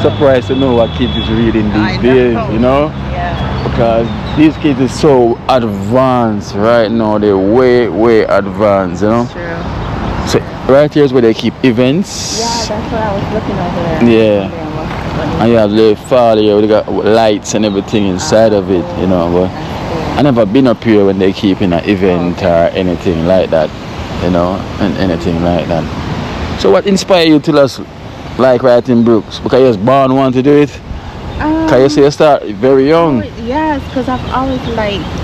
Speaker 2: Surprised to know what kids is reading these days, you know?
Speaker 6: Yeah.
Speaker 2: Because these kids are so advanced right now. They're way advanced, you know?
Speaker 6: True.
Speaker 2: So right here is where they keep events.
Speaker 6: Yeah, that's what I was looking over there.
Speaker 2: Yeah. And you have the fall here, they got lights and everything inside of it, you know. But I never been up here when they keep in an event or anything like that, you know, and anything like that. So what inspired you to just like writing books? Because you was born want to do it? Can you say you start very young?
Speaker 6: Yes, because I've always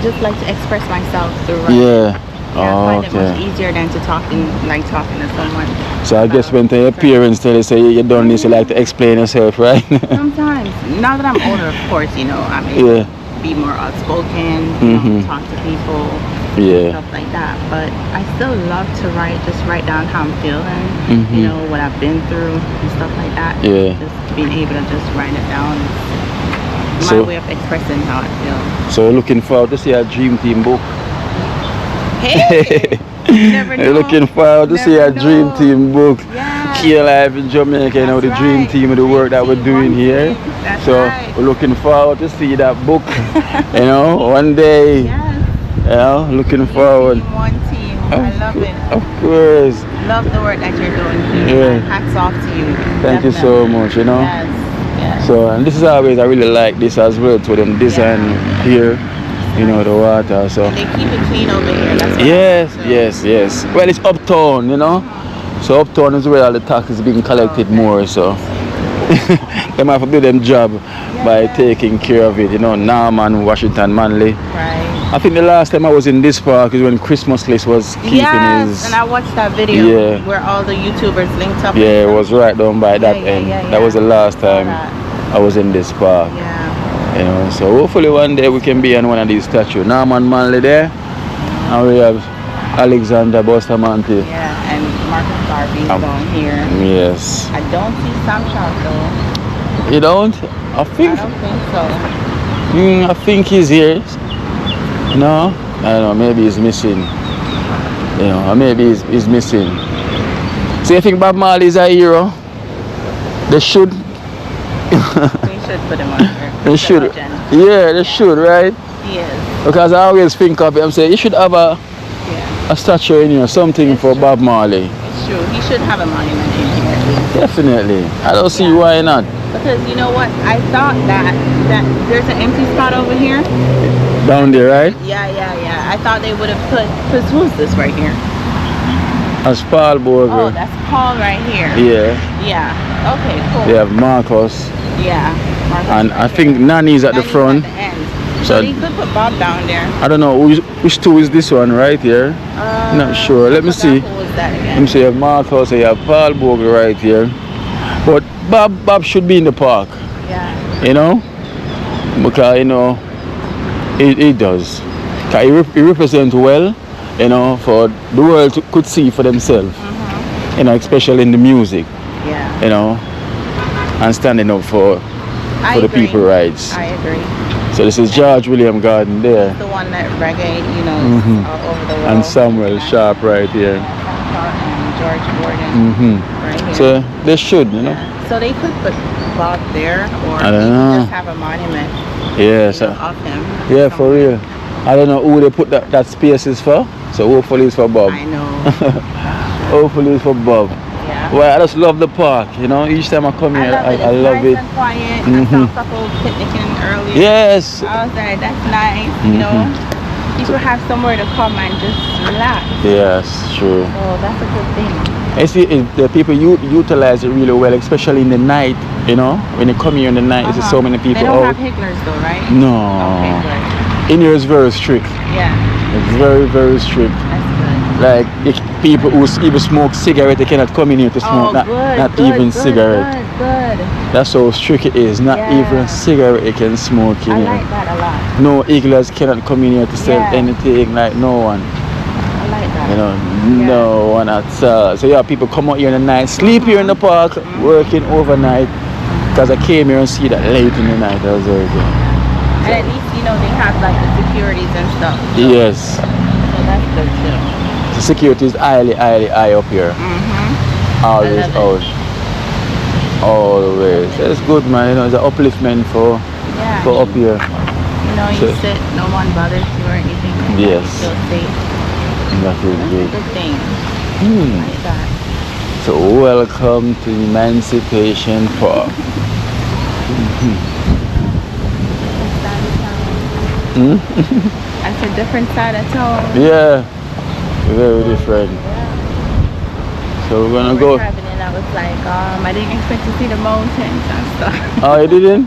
Speaker 6: just like to express myself through writing.
Speaker 2: Yeah.
Speaker 6: I find it much easier than talking to someone.
Speaker 2: So I guess when your parents tell you say you don't need to like to explain yourself, right?
Speaker 6: Sometimes. Now that I'm older, of course, you know, I'm able to be more outspoken, you know, talk to people, stuff like that. But I still love to just write down how I'm feeling, you know, what I've been through and stuff like that.
Speaker 2: Yeah.
Speaker 6: Just being able to just write it down. It's my way of expressing how I feel.
Speaker 2: So looking forward to see a Dream Team book
Speaker 6: Hey, you never know.
Speaker 2: You're looking forward to see a
Speaker 6: Never
Speaker 2: Dream
Speaker 6: know.
Speaker 2: Team book.
Speaker 6: Yeah.
Speaker 2: Key Life in Jamaica, you know, the
Speaker 6: That's
Speaker 2: Dream
Speaker 6: right.
Speaker 2: Team of the work that we're
Speaker 6: Dream
Speaker 2: doing
Speaker 6: Team,
Speaker 2: here.
Speaker 6: one team. That's
Speaker 2: So
Speaker 6: right.
Speaker 2: we're looking forward to see that book. You know, one day.
Speaker 6: Yes.
Speaker 2: You know, looking
Speaker 6: Dream
Speaker 2: forward.
Speaker 6: Team, one team. I love it.
Speaker 2: Of course.
Speaker 6: Love the work that you're doing here.
Speaker 2: Yeah.
Speaker 6: Hats off to you.
Speaker 2: Thank you so
Speaker 6: Definitely.
Speaker 2: much, you know.
Speaker 6: Yes. Yes.
Speaker 2: So, and this is always, I really like this as well, to them design here, you know, the water. So,
Speaker 6: They keep it clean over here. That's what
Speaker 2: yes,
Speaker 6: I like, too.
Speaker 2: yes. Well, it's uptown, you know. So uptown is where all the tax is being collected more. So they might have to do them job by taking care of it. You know, Norman, Washington, Manley.
Speaker 6: Right.
Speaker 2: I think the last time I was in this park is when Christmas List was keeping his.
Speaker 6: And I watched that video where all the YouTubers linked up.
Speaker 2: Yeah, it was right down by that end. That was the last time I was in this park.
Speaker 6: Yeah.
Speaker 2: You know, so hopefully one day we can be on one of these statues. Norman Manley there, and we have Alexander Bustamante.
Speaker 6: Yeah, and Marcus Garvey's down here.
Speaker 2: Yes.
Speaker 6: I don't see Sam Sharp though.
Speaker 2: You don't? I
Speaker 6: I
Speaker 2: think.
Speaker 6: don't think so.
Speaker 2: I think he's here. No, I don't know. Maybe he's missing. You know, or maybe he's missing. So you think Bob Marley is a hero? They should.
Speaker 6: We should put him on here.
Speaker 2: They should. Yeah, they should, right?
Speaker 6: He is.
Speaker 2: Because I always think of it. I'm saying you should have a statue in here, something
Speaker 6: It's
Speaker 2: for
Speaker 6: true.
Speaker 2: Bob Marley.
Speaker 6: It's true. He should have a monument in here.
Speaker 2: Definitely. I don't see why not.
Speaker 6: Because you know what? I thought that there's an empty spot over here.
Speaker 2: Down there, right?
Speaker 6: Yeah. I thought they would have put, because who's this right here?
Speaker 2: That's Paul
Speaker 6: Oh,
Speaker 2: Burger.
Speaker 6: that's Paul right here.
Speaker 2: Yeah.
Speaker 6: Yeah. Okay, cool.
Speaker 2: They have Marcos.
Speaker 6: Yeah. Marcus
Speaker 2: And
Speaker 6: right
Speaker 2: I think
Speaker 6: here.
Speaker 2: Nanny's at the
Speaker 6: Nanny's
Speaker 2: front.
Speaker 6: At the end.
Speaker 2: So-
Speaker 6: So they could put Bob down there.
Speaker 2: I don't know which two is this one right here. Not sure. Let me see.
Speaker 6: Who was that
Speaker 2: Let
Speaker 6: again?
Speaker 2: me see. You have Marcos, you have Paul Burger right here. But Bob should be in the park.
Speaker 6: Yeah.
Speaker 2: You know, because you know he does. 'Cause he represents well, you know, for the world could see for themselves. You know, especially in the music.
Speaker 6: Yeah.
Speaker 2: You know, and standing up for
Speaker 6: I
Speaker 2: the
Speaker 6: agree.
Speaker 2: people rights.
Speaker 6: I agree.
Speaker 2: So this is George William Garden there,
Speaker 6: The one that reggae, you know, all over the world.
Speaker 2: and Samuel Sharp right here.
Speaker 6: And George Gordon right here.
Speaker 2: So they should, you know.
Speaker 6: Yeah. So they could put Bob there, or
Speaker 2: I don't
Speaker 6: maybe
Speaker 2: know.
Speaker 6: just have a monument
Speaker 2: Yes.
Speaker 6: you know, of him.
Speaker 2: Yeah, for real. I don't know who they put that space is for. So hopefully it's for Bob.
Speaker 6: I know.
Speaker 2: Hopefully it's for Bob.
Speaker 6: Yeah.
Speaker 2: Well, I just love the park. You know, each time I come here, I love
Speaker 6: It's
Speaker 2: it.
Speaker 6: nice and quiet. I saw a couple picnicking earlier.
Speaker 2: Yes.
Speaker 6: I was like, that's nice. You know, people have somewhere to come and just relax.
Speaker 2: Yes, true.
Speaker 6: So that's a good thing.
Speaker 2: I see the people utilize it really well, especially in the night. You know, when you come here in the night, you see so many people
Speaker 6: They don't
Speaker 2: out.
Speaker 6: have hicklers though, right?
Speaker 2: No.
Speaker 6: Okay, good.
Speaker 2: In here is very strict.
Speaker 6: Yeah,
Speaker 2: It's very, very strict.
Speaker 6: that's good.
Speaker 2: Like if people who even smoke cigarette, they cannot come in here to smoke.
Speaker 6: Oh, good.
Speaker 2: Not
Speaker 6: good,
Speaker 2: even
Speaker 6: good,
Speaker 2: cigarette.
Speaker 6: Good.
Speaker 2: That's how strict it is. Not
Speaker 6: Yeah.
Speaker 2: even cigarette you can smoke in
Speaker 6: I
Speaker 2: here.
Speaker 6: like that a lot.
Speaker 2: No igglers cannot come in here to sell
Speaker 6: Yeah.
Speaker 2: anything. Like no one.
Speaker 6: I like that.
Speaker 2: You know, no one at all. So yeah, people come out here in the night, sleep here in the park, working overnight. Because I came here and see that late in the night as well.
Speaker 6: And at least you know they have like the securities and stuff. So,
Speaker 2: Yes.
Speaker 6: so that's good too.
Speaker 2: The security is highly high up here. Always
Speaker 6: I love
Speaker 2: out. Always. That's good, man. You know, it's an upliftment for
Speaker 6: Yeah.
Speaker 2: up here.
Speaker 6: You know, you
Speaker 2: So-
Speaker 6: sit, no one bothers you or anything. Like
Speaker 2: Yes.
Speaker 6: That. You feel safe.
Speaker 2: That is
Speaker 6: That's a
Speaker 2: great.
Speaker 6: good thing. Like that.
Speaker 2: So welcome to Emancipation Park.
Speaker 6: That's a different side of town.
Speaker 2: Yeah, very different. So we're gonna
Speaker 6: We're
Speaker 2: go.
Speaker 6: driving in, I was like, I didn't expect to see the mountains and stuff.
Speaker 2: Oh, you didn't?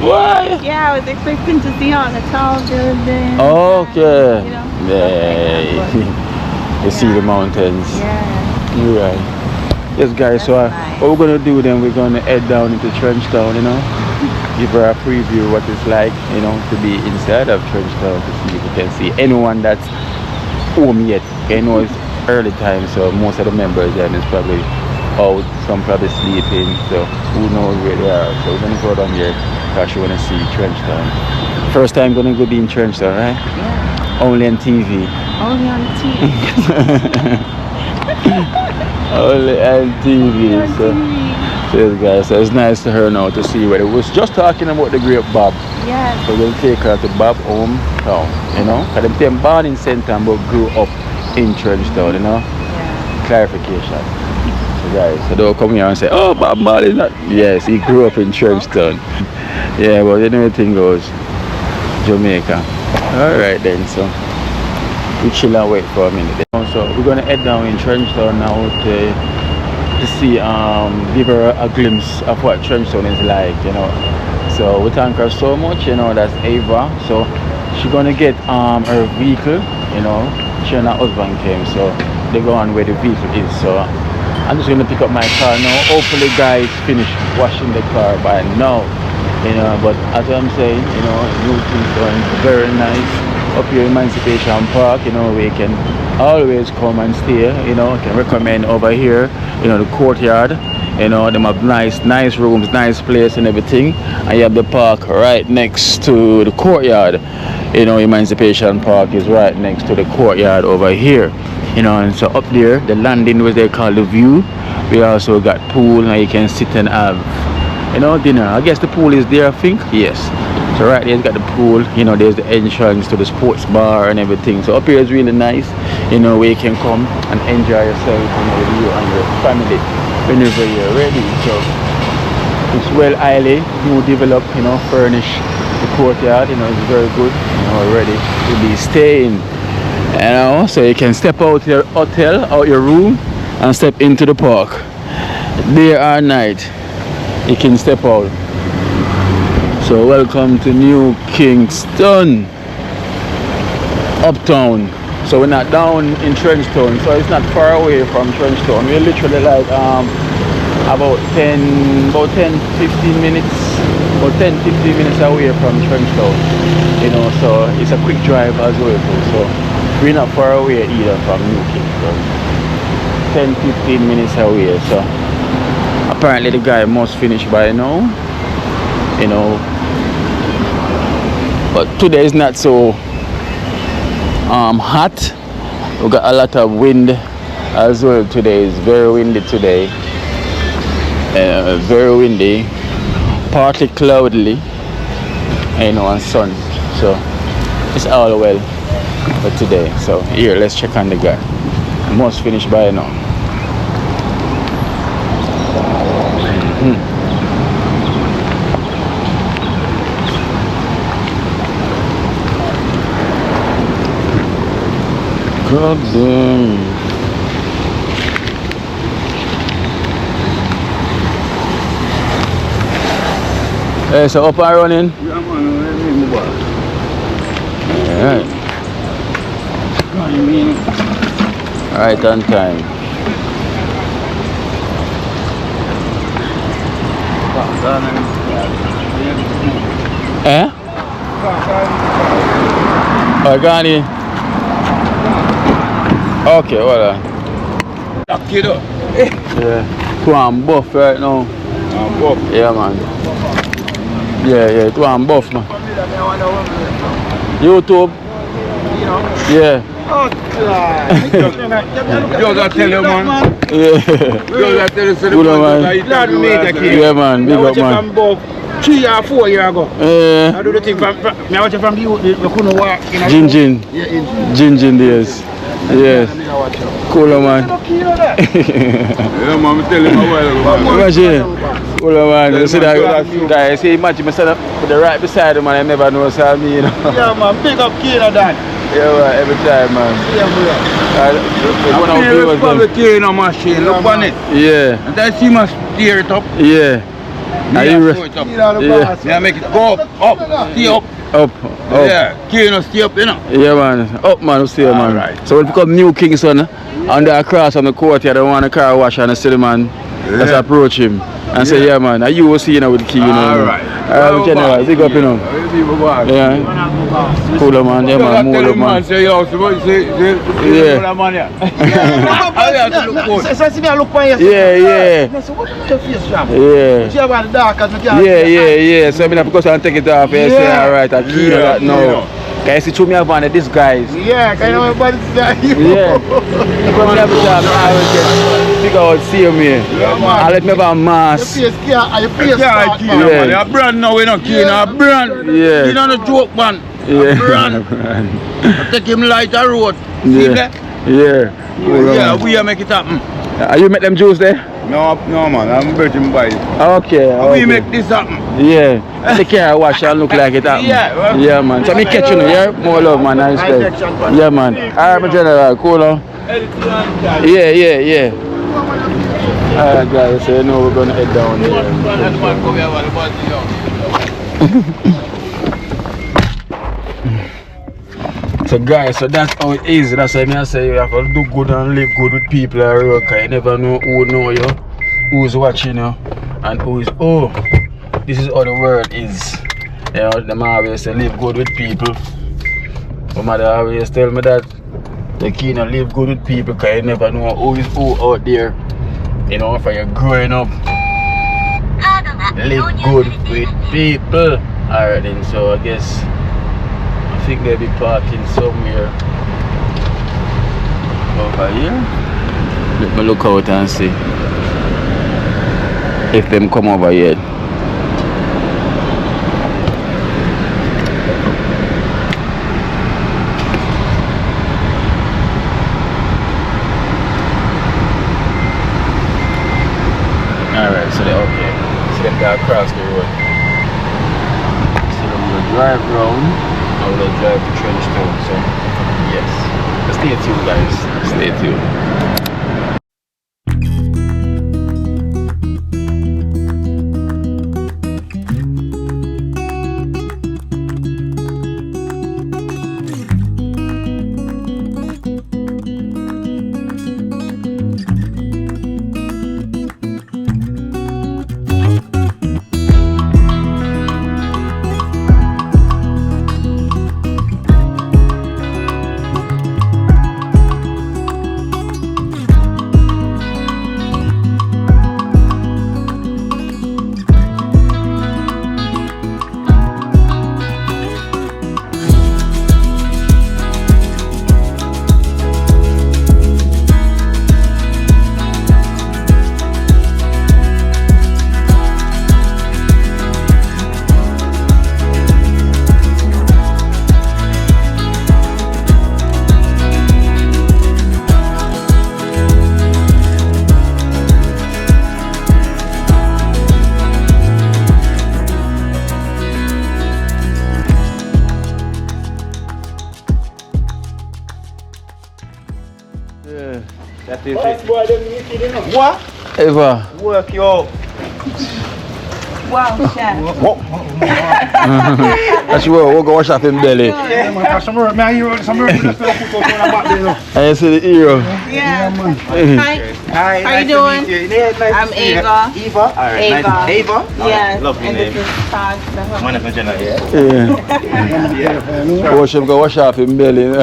Speaker 2: Why?
Speaker 6: Yeah, I was expecting to see all the tall buildings.
Speaker 2: Okay.
Speaker 6: You know,
Speaker 2: Yeah.
Speaker 6: stuff like that,
Speaker 2: You see the mountains.
Speaker 6: but yeah.
Speaker 2: You're right. Yes, guys. So
Speaker 6: That's nice.
Speaker 2: what we're gonna do then? We're gonna head down into Trenchtown. You know, give her a preview what it's like. You know, to be inside of Trenchtown to see if we can see anyone that's home yet. You know, it's early time, so most of the members then is probably out. Some probably sleeping. So who knows where they are? So we're gonna go down here because we wanna see Trenchtown. First time gonna go be in Trenchtown, right?
Speaker 6: Yeah.
Speaker 2: Only on TV.
Speaker 6: Only on TV.
Speaker 2: Only on TV. So yes, guys, so it's nice to her now to see where it was just talking about the great Bob.
Speaker 6: Yes.
Speaker 2: So we'll take her to Bob home town, you know, because them born in St. Ann but grew up in Trenchtown, you know.
Speaker 6: Yeah.
Speaker 2: Clarification. So guys, so don't come here and say, oh, Bob Marley not. Yes, he grew up in Trenchtown. Yeah, but then everything goes Jamaica. Alright then, so we chill and wait for a minute. So we're gonna head down in Trenchtown now to see, give her a glimpse of what Trenchtown is like, you know. So we thank her so much, you know. That's Ava. So she's gonna get her vehicle, you know. She and her husband came, so they go on where the vehicle is. So I'm just gonna pick up my car now. Hopefully guys finish washing the car by now, you know. But as I'm saying, you know, new things going very nice up here in Emancipation Park, you know. We can always come and stay, you know. Can recommend over here, you know, the courtyard, you know. Them have nice rooms, nice place and everything. And you have the park right next to the courtyard, you know. Emancipation Park is right next to the courtyard over here, you know. And so up there, the landing, what they call the view, we also got pool, and you can sit and have, you know, dinner. I guess the pool is there, I think. Yes. So right there, it's got the pool, you know. There's the entrance to the sports bar and everything. So up here is really nice, you know, where you can come and enjoy yourself, you know, you and your family whenever you're ready. So it's well highly new developed, you know, furnished. The courtyard, you know, is very good, you know, ready to be staying, you know. So you can step out your hotel, out your room, and step into the park. Day or night, you can step out. So welcome to New Kingston, uptown. So we're not down in Trenchtown, so it's not far away from Trenchtown. We're literally like about 10-15 minutes, about 10-15 minutes away from Trenchtown, you know. So it's a quick drive as well too. So we're not far away either from New Kingston, 10-15 minutes away. So apparently the guy must finish by now, you know. But today is not so hot. We got a lot of wind as well today. It's very windy today. Very windy, partly cloudy, you know, and sun. So it's all well for today. So here, let's check on the guy. Must finish by now. God damn. Hey, so up and running?
Speaker 3: Yeah, man, let me move on.
Speaker 2: Alright. Alright, on time. Eh? Oh, Ghani. Okay, hold on. Yeah. Go on buff right now.
Speaker 3: Buff.
Speaker 2: Yeah, man. Yeah, go on buff, man. YouTube. Yeah.
Speaker 3: Oh, God. Just I tell you, man.
Speaker 2: Yeah.
Speaker 3: Just I tell you, so
Speaker 2: Good man.
Speaker 3: glad we made that kid.
Speaker 2: Yeah, man. Big up, man.
Speaker 3: From about 3 or 4 years ago.
Speaker 2: Yeah.
Speaker 3: I do the thing from I watch it from the youth, we couldn't walk in a
Speaker 2: Jin.
Speaker 3: Yeah, in
Speaker 2: Jin, yes. Yes. Cool, man.
Speaker 3: Yeah, man, I'm telling you a while ago.
Speaker 2: Imagine. Cool, man. You see that guy? See, imagine myself with the right beside him, and I never know what's me, you know.
Speaker 3: Yeah, man, big up Kino, Dan.
Speaker 2: Yeah, man, every time, man.
Speaker 3: Yeah, man.
Speaker 2: One of the viewers,
Speaker 3: probably Kino machine, look on it.
Speaker 2: yeah.
Speaker 3: And I see my steer it up.
Speaker 2: Yeah. Are you
Speaker 3: it up. Yeah, make it go up, stay up.
Speaker 2: Up.
Speaker 3: Yeah, Kino stay up, you know.
Speaker 2: Yeah, man. Up, man. Stay, man.
Speaker 3: Right.
Speaker 2: So when we come New Kingston, and they across on the courtyard, they want a car wash and the city man. Let's approach him and say, yeah, man. Are you will see, you know, with the key, you know.
Speaker 3: Alright.
Speaker 2: Alright, general. Big up, you know. Yeah. Cool, man. Yeah, man. More, man.
Speaker 3: Say, yo, so what you say?
Speaker 2: Yeah.
Speaker 3: Man, yeah. So I see me look for you.
Speaker 2: Yeah.
Speaker 3: So what is your face, Jam?
Speaker 2: Yeah.
Speaker 3: You have dark as
Speaker 2: Yeah. So I mean, because I take it off, I say, alright, I key that no. Can you see through me up on the disguise?
Speaker 3: Yeah, kind of everybody that you.
Speaker 2: Yeah. Because every time I will get figure out see me.
Speaker 3: Yeah, man.
Speaker 2: I let me have a mask.
Speaker 3: Your face can't, your face
Speaker 7: Yeah,
Speaker 3: start,
Speaker 7: key
Speaker 3: man.
Speaker 7: now,
Speaker 2: Yeah.
Speaker 7: man. You're brand now, we not key now. Brand.
Speaker 2: Yeah.
Speaker 7: You know the joke, man.
Speaker 2: Yeah.
Speaker 7: Brand. Take him light a road. See
Speaker 2: Yeah.
Speaker 7: that?
Speaker 2: Yeah.
Speaker 7: Yeah, we make it happen.
Speaker 2: Are you met them Jews there?
Speaker 7: No, man. I'm Virgin Boy.
Speaker 2: Okay.
Speaker 7: We
Speaker 2: okay.
Speaker 7: make this happen.
Speaker 2: Yeah. The car wash and look like it happen.
Speaker 7: Yeah, well-
Speaker 2: Yeah, man. So me catch you now, yeah? More love, man. I respect. Yeah, man. Alright, my general. Cool, huh? Yeah. Alright, guys. So you know we're gonna head down there. So guys, so that's how it is. That's why I say you have to do good and live good with people around, cause you never know who know you, who's watching you, and who is this is how the world is. You know, them always say live good with people. My mother always tell me that the key to live good with people, cause you never know who is who out there. You know, if you're growing up, live good with people. Alright then, so I guess I think they'll be parking somewhere over here. Let me look out and see if them come over yet. Alright, so they're okay. So them go across the road. So them will drive round. I will drive to Trenchtown, so yes. Stay tuned, guys. Stay tuned.
Speaker 7: That is it. What?
Speaker 2: Eva.
Speaker 7: Work you out.
Speaker 6: Wow, chef.
Speaker 2: That's where we'll go wash off him belly.
Speaker 3: Yeah, man. Some work, man. You some work. Just put on the back there, you know.
Speaker 2: And you see the hero.
Speaker 6: Yeah.
Speaker 2: Mhm.
Speaker 6: Hi.
Speaker 7: Hi,
Speaker 6: How you doing? I'm Ava.
Speaker 7: Eva? Alright,
Speaker 6: Ava.
Speaker 7: nice. Ava?
Speaker 6: Yes.
Speaker 7: Lovely
Speaker 6: And
Speaker 7: name.
Speaker 6: this is Todd. the husband.
Speaker 7: Wonderful general.
Speaker 2: Yeah. Wash him, go wash off him belly.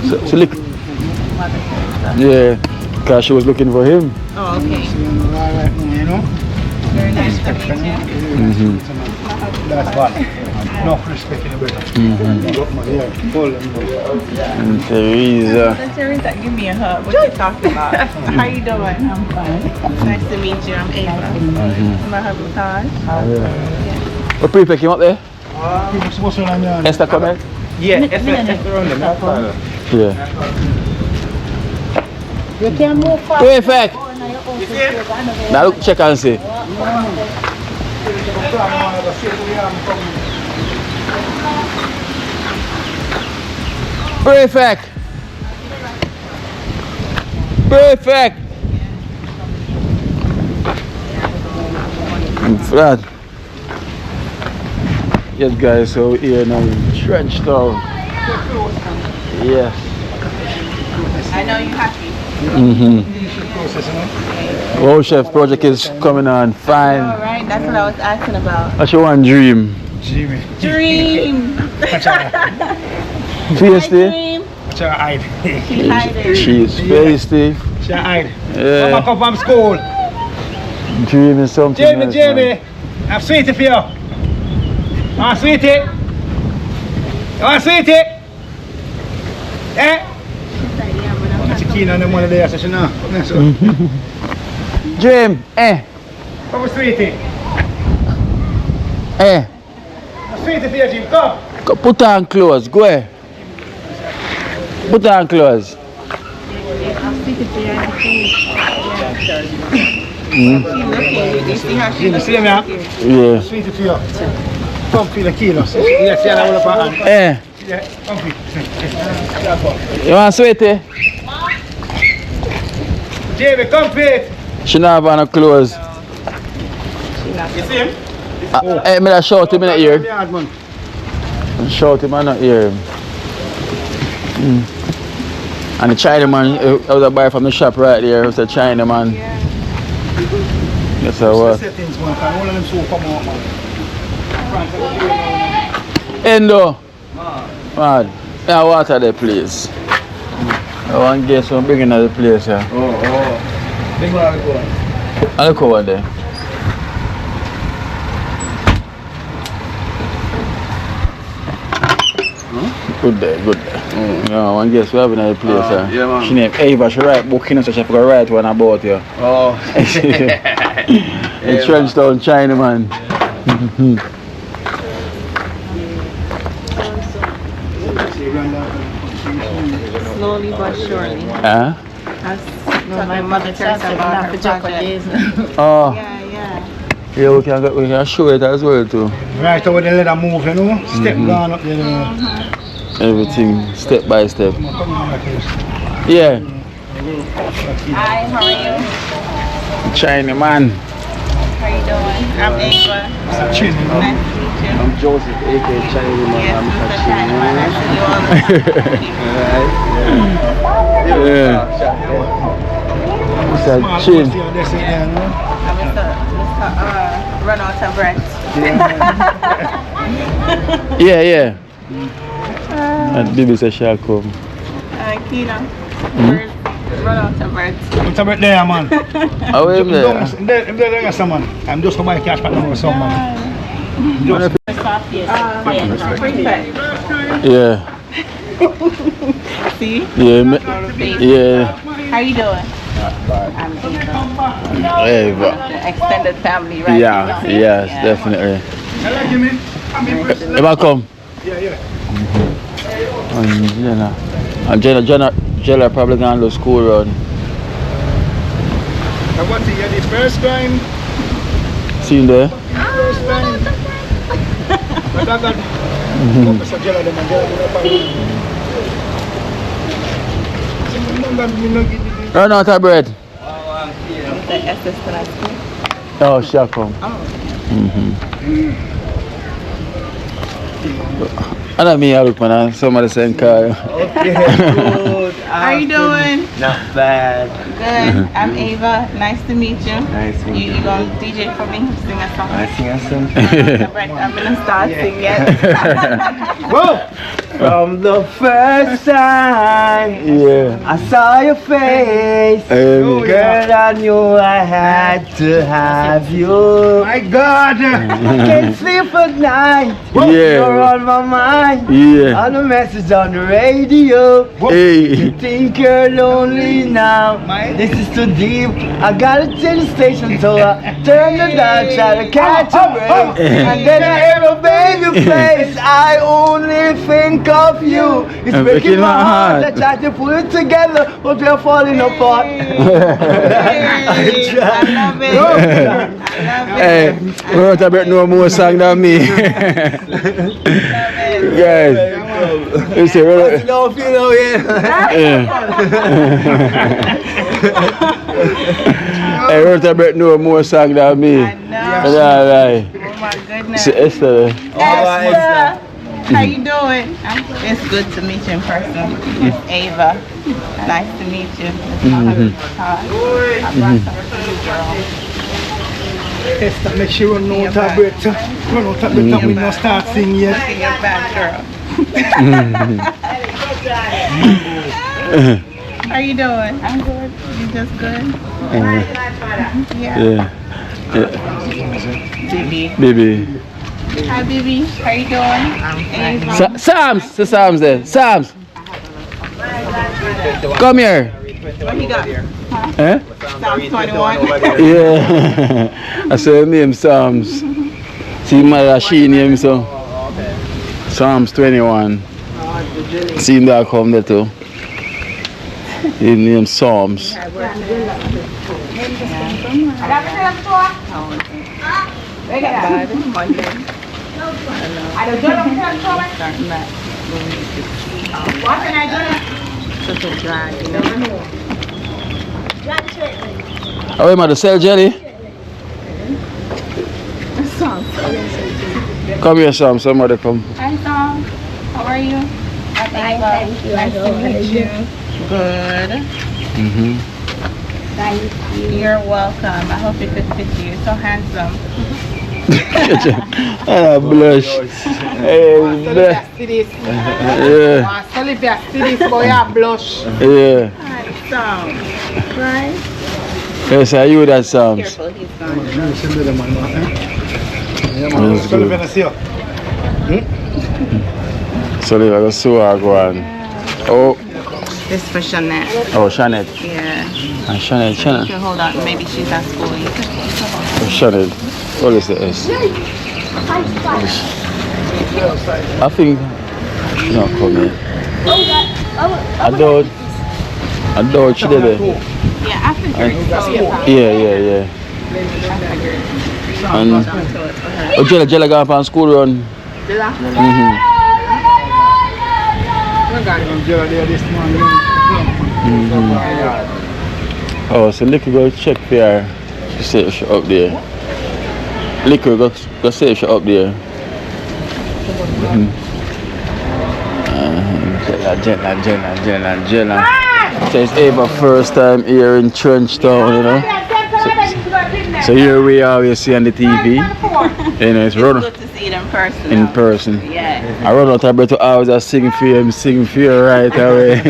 Speaker 2: So look. Yeah, because she was looking for him.
Speaker 6: Oh, okay.
Speaker 3: You know?
Speaker 6: Very nice to meet you.
Speaker 3: That's bad. No respect in the brother. Yeah, full.
Speaker 2: And Teresa.
Speaker 6: Teresa, give me a hug. What you talking about? How you doing? I'm fine. Nice to meet you. I'm Ava. My husband Todd.
Speaker 2: What prefect came up there?
Speaker 3: What's your name?
Speaker 2: Esther coming?
Speaker 7: Yeah, it's around them. That's fine.
Speaker 2: Yeah.
Speaker 6: You can move fast.
Speaker 2: Prefect! Now look, check and see. Prefect! Prefect! I'm flat. Yes guys, so here now in Trenchtown. Yes.
Speaker 6: I know you're happy.
Speaker 2: Wow chef, project is coming on fine.
Speaker 6: All right, that's what I was asking about.
Speaker 2: That's your one dream.
Speaker 3: Jimmy.
Speaker 6: Dream.
Speaker 2: Feisty.
Speaker 6: Dream.
Speaker 3: Hide.
Speaker 6: She hiding.
Speaker 2: She's feisty.
Speaker 3: Hide.
Speaker 2: Yeah.
Speaker 3: Mama come from school.
Speaker 2: Dream is something else,
Speaker 3: Jamie, I'm sweetie for you. Ah, sweetie. Ah, sweetie. Eh? Si Kina na muna daya sa siya na.
Speaker 2: Dream,
Speaker 3: Come sweetie. Sweetie, dear Jim, come.
Speaker 2: put on clothes, go ahead. Put on clothes.
Speaker 3: Jim, see me, huh?
Speaker 2: Yeah.
Speaker 3: Sweetie for you. Come feel the kilos. Yes, yeah, I will have a
Speaker 2: Eh,
Speaker 3: Yeah, come feel.
Speaker 2: you want sweetie?
Speaker 3: Jamie, come feel.
Speaker 2: She not have on her clothes.
Speaker 3: You see him?
Speaker 2: Hey, me da shout him in the ear.
Speaker 3: Yard, man.
Speaker 2: Shout him in the ear. And the Chinaman, I was a buy from the shop right there. It was a Chinaman. Yes, I was.
Speaker 3: Settings, man. All of them so come out, man.
Speaker 2: Endo. Man, yeah, water there, please. I want to get some big in the place here.
Speaker 3: Big one, go on.
Speaker 2: I'll go over there. Good day, good day. Yeah, one guess we have in the place here.
Speaker 7: Yeah, man.
Speaker 2: She named Ava, she write booking, so she forgot to write one about you.
Speaker 7: Oh.
Speaker 2: In Trenchtown, China, man.
Speaker 6: Slowly but surely.
Speaker 2: Huh?
Speaker 6: That's what my mother tells about her project.
Speaker 2: Oh,
Speaker 6: Yeah.
Speaker 2: yeah, we can show it as well too.
Speaker 3: Right over the leather move, you know. Step gone up there, you know.
Speaker 2: Everything step by step. Yeah,
Speaker 6: Hi, how are you?
Speaker 2: China man.
Speaker 6: How you doing? I'm Ava.
Speaker 3: Chin, you know.
Speaker 6: Nice to meet you.
Speaker 2: I'm Joseph, aka China man.
Speaker 6: Yes, Mr. Chinaman. I see you all the time.
Speaker 2: Yeah. It's a
Speaker 3: Small
Speaker 2: chin.
Speaker 3: post here, this is there, you know.
Speaker 6: Mr. Run out of breath.
Speaker 2: Yeah. And baby says she'll come.
Speaker 6: Kina. Run out of breath.
Speaker 3: What's about there, man?
Speaker 2: How are you there?
Speaker 3: There, someone. I'm just going to buy cash back number someone. Just.
Speaker 6: Prefect.
Speaker 2: Yeah.
Speaker 6: See?
Speaker 2: Yeah.
Speaker 6: How you doing? I'm Ava.
Speaker 2: Hey, but
Speaker 6: The extended family, right?
Speaker 2: yeah, yes, definitely.
Speaker 3: Hello, Jimmy.
Speaker 2: If I come.
Speaker 3: Yeah.
Speaker 2: And Jenna probably gonna do school run.
Speaker 3: And what's the first time?
Speaker 2: See you there?
Speaker 3: First time. But I got Mr. Jella, the man,
Speaker 2: Run out of bread.
Speaker 6: The assistant at school.
Speaker 2: Oh, she'll come. I don't mean I look, man. Somebody saying car.
Speaker 7: Okay, good.
Speaker 6: How you doing?
Speaker 7: Not bad.
Speaker 6: Good. I'm Ava. Nice to meet you.
Speaker 7: Nice to meet
Speaker 6: You gonna DJ for me? Sing a song.
Speaker 7: I sing a song.
Speaker 6: I'm gonna start singing.
Speaker 3: Whoa!
Speaker 7: From the first time
Speaker 2: Yeah.
Speaker 7: I saw your face, girl, I knew I had to have you.
Speaker 3: My God!
Speaker 7: I can't sleep at night.
Speaker 2: Yeah.
Speaker 7: You're on my mind.
Speaker 2: Yeah.
Speaker 7: On the message on the radio.
Speaker 2: Hey.
Speaker 7: You think you're lonely now. This is too deep. I gotta change the station, so I turn the dial, try to catch a break. And then I hear a baby face. I only think of you. It's breaking my heart. I try to pull it together, but we're falling apart.
Speaker 6: I love it.
Speaker 2: Hey, we don't have no more song than me. Guys, you see,
Speaker 7: Don't feel no
Speaker 2: hey, we don't have no more song than me.
Speaker 6: I know.
Speaker 2: Right.
Speaker 6: Oh my goodness.
Speaker 2: See, Esther.
Speaker 6: Esther, how you doing? It's good to meet you in person. It's Ava. Nice to meet you. I brought some for you, girl.
Speaker 3: Esther, make sure you know that breath. Run out of breath and we don't start singing yet.
Speaker 6: Sing your bad girl. How you doing? I'm good. You just good? Yeah.
Speaker 2: Yeah.
Speaker 6: Baby.
Speaker 2: Baby.
Speaker 6: Hi, baby. How you doing?
Speaker 2: Sam's there. Sam's. Come here.
Speaker 6: What he got?
Speaker 2: Eh?
Speaker 6: Psalms 21.
Speaker 2: Yeah. I said name Psalms. See my she name so. Psalms 21. See that come there too. He named Psalms.
Speaker 6: What can I do? Such a drag, you know.
Speaker 2: Oh, am I to sell jelly? Come here, Sam. Somebody come.
Speaker 6: Hi, Tom. How are you? Thank you. Nice to meet you. Good. Thank you. You're welcome. I hope it could fit you. You're so handsome.
Speaker 2: I blush. Hey, yeah.
Speaker 3: blush.
Speaker 2: Yeah.
Speaker 6: Hi, Tom. Right?
Speaker 2: Yes, are you that Psalms?
Speaker 6: Careful, he's gone.
Speaker 2: So they got so go on. Oh.
Speaker 6: This for Chanel.
Speaker 2: Oh, Shannon.
Speaker 6: Yeah.
Speaker 2: And Shannon.
Speaker 6: Okay, hold on. Maybe she's at school.
Speaker 2: Oh, Shannon. What is the S? I think she's not coming. I don't she did it.
Speaker 6: Yeah, I figured.
Speaker 2: Yeah. And oh, Jella got on school run. Oh, so Liquor go check for her. She said she up there. Liquor go say she up there. Jella. So it's Ava first time here in Trenchtown, you know. So here we are, we see on the TV. You know, it's
Speaker 6: good to see it in person.
Speaker 2: In person.
Speaker 6: Yeah.
Speaker 2: I run out of breath 2 hours of singing for you right away.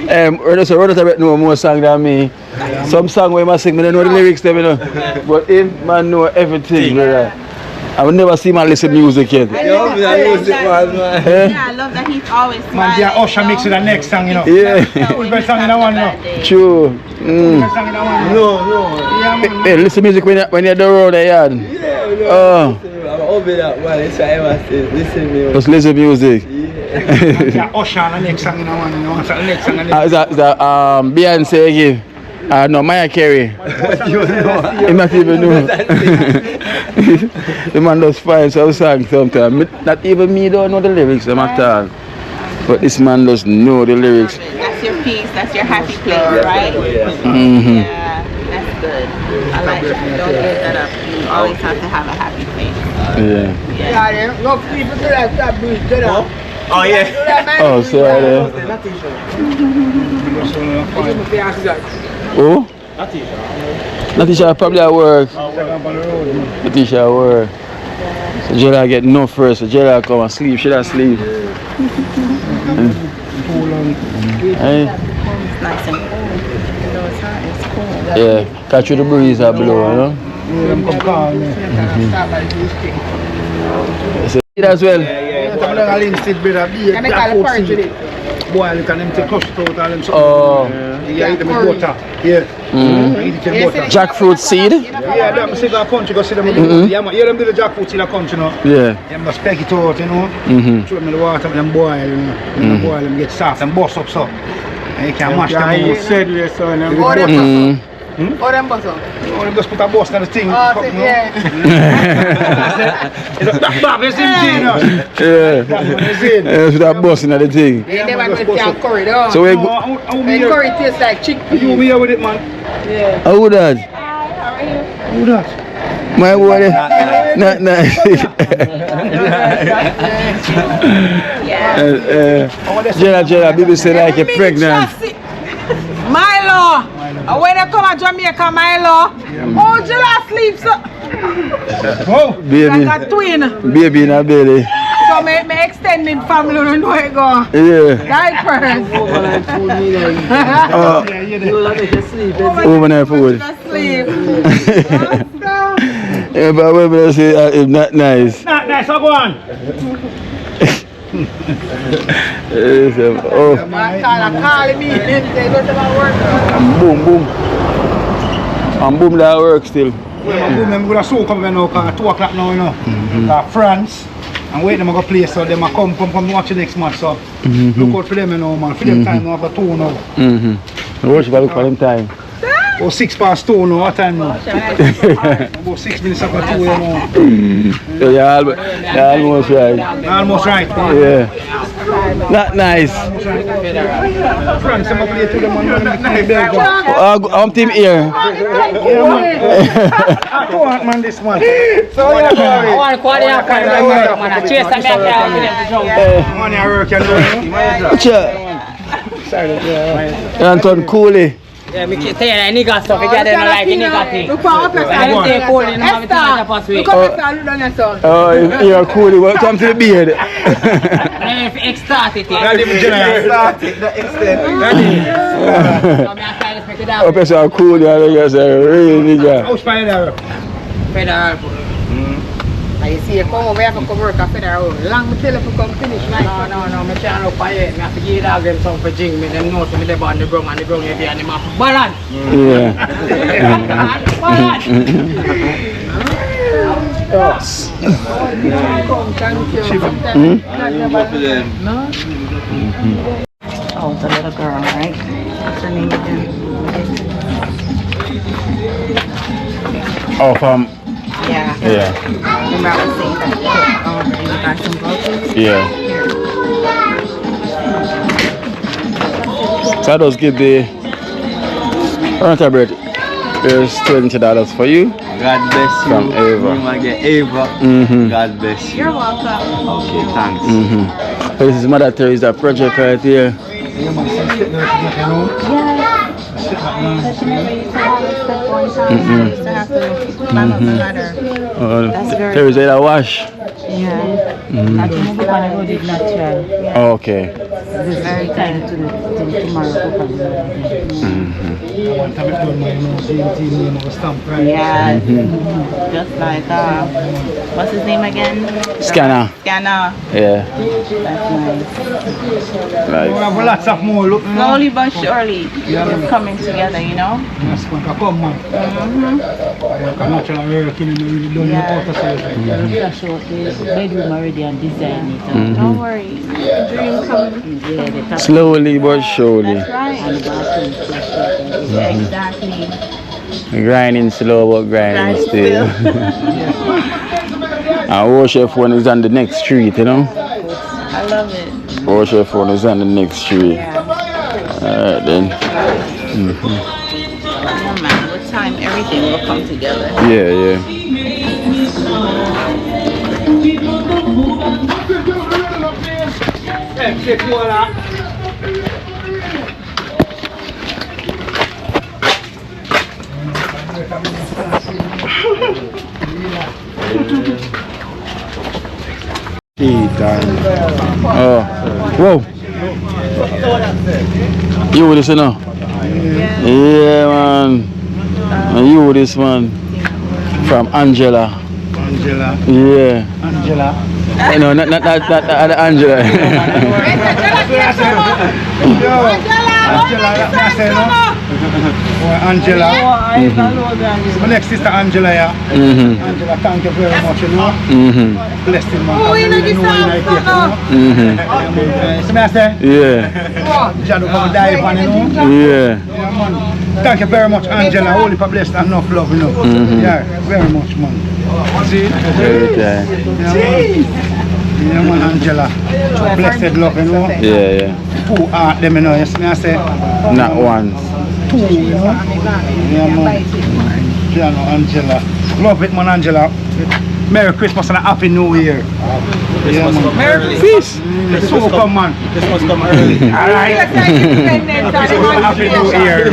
Speaker 2: Run out of breath know more song than me. Some song where I sing, I don't know the lyrics them, you know. But him man know everything, brother. I will never see man listen music yet.
Speaker 6: Yeah, I love that he's always smiling.
Speaker 3: Man, yeah, Usher mix with the next song, you know.
Speaker 2: Yeah.
Speaker 3: Who's best song in that one, you know?
Speaker 2: True.
Speaker 3: Best song in that one,
Speaker 5: No.
Speaker 3: Yeah, man.
Speaker 2: Hey, listen music when you're the road, yard.
Speaker 5: Yeah,
Speaker 2: Oh.
Speaker 5: I'm over that one. That's why I was listen to
Speaker 2: Just listen music.
Speaker 3: Yeah, Usher and the next song in that one, you know. So the next song and the
Speaker 2: Is that Beyonce give? No, Mariah Carey. He not even know. The man does fine some songs sometimes. Not even me don't know the lyrics them at all. But this man does know the lyrics.
Speaker 6: That's your peace, that's your happy place, right? Yeah, that's good. I like that. Don't give that up. You always have to have a happy place.
Speaker 2: Yeah.
Speaker 3: Oh, yeah.
Speaker 2: Oh, sorry. Oh? Natisha probably at work. Natisha at work. So Jella get no first. So Jella come and sleep. She don't sleep.
Speaker 6: It's nice and cool. Even though it's hot, it's cool.
Speaker 2: Yeah, catch you the breeze that blow, you know? So it as well.
Speaker 3: Boil it and them take crushed out all them something.
Speaker 2: Oh.
Speaker 3: Yeah, eat them with butter. Yeah. Eat it with butter.
Speaker 2: Jackfruit seed?
Speaker 3: Yeah, them see the country, go see them. Yeah, man. Yeah, them do the jackfruit in the country, you know.
Speaker 2: Yeah.
Speaker 3: Them just peg it out, you know. Throw them in the water, them boil, you know. Them boil them get soft and bust up so. And you can mash them out. You said we saw them.
Speaker 6: Or them butter.
Speaker 3: Oh, them just put a bust on the thing.
Speaker 6: Yeah.
Speaker 3: Bob, you see the thing, you know.
Speaker 2: Yeah. That's what that busting at the thing.
Speaker 6: They never go down curry, though.
Speaker 2: So we go.
Speaker 6: Curry tastes like chickpeas.
Speaker 3: You here with it, man.
Speaker 6: Yeah.
Speaker 2: Who that?
Speaker 3: Who that?
Speaker 2: My boy. Not nice. Jenna, baby say like you're pregnant.
Speaker 8: Milo! When I come to Jamaica, Milo, oh, Jella sleeps
Speaker 2: Baby.
Speaker 8: like a twin.
Speaker 2: Baby in a belly.
Speaker 8: So my extended family don't know it go.
Speaker 2: Yeah.
Speaker 8: Diapers.
Speaker 2: Overnight food.
Speaker 8: Sleep.
Speaker 2: Yeah, but when I say it's not nice.
Speaker 3: Not nice, so go on.
Speaker 2: Oh.
Speaker 8: Calling me. They go to my work.
Speaker 2: Boom, boom. And boom, that work still.
Speaker 3: Boom, I'm going to soak up now, because 2 o'clock now, you know. France, and wait, them go play, so them come watch the next match, so look out for them, you know, man. For them time, now, after 2 now.
Speaker 2: What should I look for them time?
Speaker 3: Oh, 6 past 2 now, what time now? About 6 minutes after 2, you know.
Speaker 2: So you're almost right.
Speaker 3: Almost right.
Speaker 2: Yeah. Not nice.
Speaker 3: France, I'm going to play to them, man.
Speaker 2: I'm team here.
Speaker 3: I want, man, this one.
Speaker 8: So I want to call you up and I chase them back here.
Speaker 3: Money I work, you know.
Speaker 2: Anton Cooley.
Speaker 8: Yeah, me keep saying that nigga stuff. If you don't like the nigga thing. Look for us. I didn't say cool. You know, I'm going to pass away. Look at us. Look at yourself.
Speaker 2: Oh, you're Cooley. Welcome to the beard.
Speaker 8: If you start it, yeah.
Speaker 3: Not even general. Start it, the extent.
Speaker 2: Oh, person Cooley. I think that's a really nigga.
Speaker 3: How's Federal?
Speaker 8: Federal. You see, you come over here to work at Federal. Long me tell you to come finish, right? No, me can't look for you. I have to give the dog them something for drink. Me them know to me they on the ground and the ground heavy and them have to balance.
Speaker 2: Yeah.
Speaker 8: Balance. Oh, it's a little girl, right? What's her name again?
Speaker 2: Oh, from...
Speaker 8: Yeah.
Speaker 2: Yeah.
Speaker 8: Remember I was saying that you got some vouchers?
Speaker 2: Yeah. So I just give the rental bread. There's $20 for you.
Speaker 7: God bless you.
Speaker 2: From Ava.
Speaker 7: You might get Ava. God bless you.
Speaker 8: You're welcome.
Speaker 7: Okay, thanks.
Speaker 2: So this is Mother Teresa project right here. Teresa, that wash. Okay.
Speaker 6: Very kind to tomorrow.
Speaker 8: Yeah, just like what's his name again?
Speaker 2: Scanner.
Speaker 8: Scanner.
Speaker 2: Yeah.
Speaker 8: That's nice.
Speaker 3: We have lots of more. Look,
Speaker 8: Slowly but surely, it's coming together, you know.
Speaker 3: Yes, man. Come, man. Natural working, you really don't know how to say it.
Speaker 6: Flash out the bedroom already and design it.
Speaker 8: Don't worry. Dream coming.
Speaker 6: Yeah,
Speaker 2: Slowly but surely.
Speaker 8: That's right. Yeah, exactly.
Speaker 2: Grinding slow but grinding still. And worship one is on the next street, you know?
Speaker 8: I love it.
Speaker 2: Worship one is on the next street.
Speaker 8: Yeah.
Speaker 2: Alright then.
Speaker 8: Yeah, man. With time, everything will come together.
Speaker 2: Yeah, yeah. Tea time. Oh, whoa. You with this, you know? Yeah, man. And you with this, man? From Angela.
Speaker 3: Angela.
Speaker 2: Yeah.
Speaker 3: Angela.
Speaker 2: No, not Angela.
Speaker 3: Angela. My next sister Angela, yeah. Angela, thank you very much, you know. Blessed in my So may I say?
Speaker 2: Yeah.
Speaker 3: John will come die upon, you know.
Speaker 2: Yeah.
Speaker 3: Yeah, man. Thank you very much, Angela. Holy for blessed and enough love, you know. Yeah, very much, man. See?
Speaker 2: Every time.
Speaker 3: Yeah, man, Angela. Blessed love, you know.
Speaker 2: Yeah, yeah.
Speaker 3: 2 heart them, you know. Yes, may I say?
Speaker 2: Not once.
Speaker 3: 2, you know. Yeah, man. Yeah, no, Angela. Love it, man, Angela. Merry Christmas and a Happy New Year. Yeah, man.
Speaker 8: Merry Christmas.
Speaker 3: So come, man.
Speaker 7: Christmas come early.
Speaker 3: Alright. Happy New Year.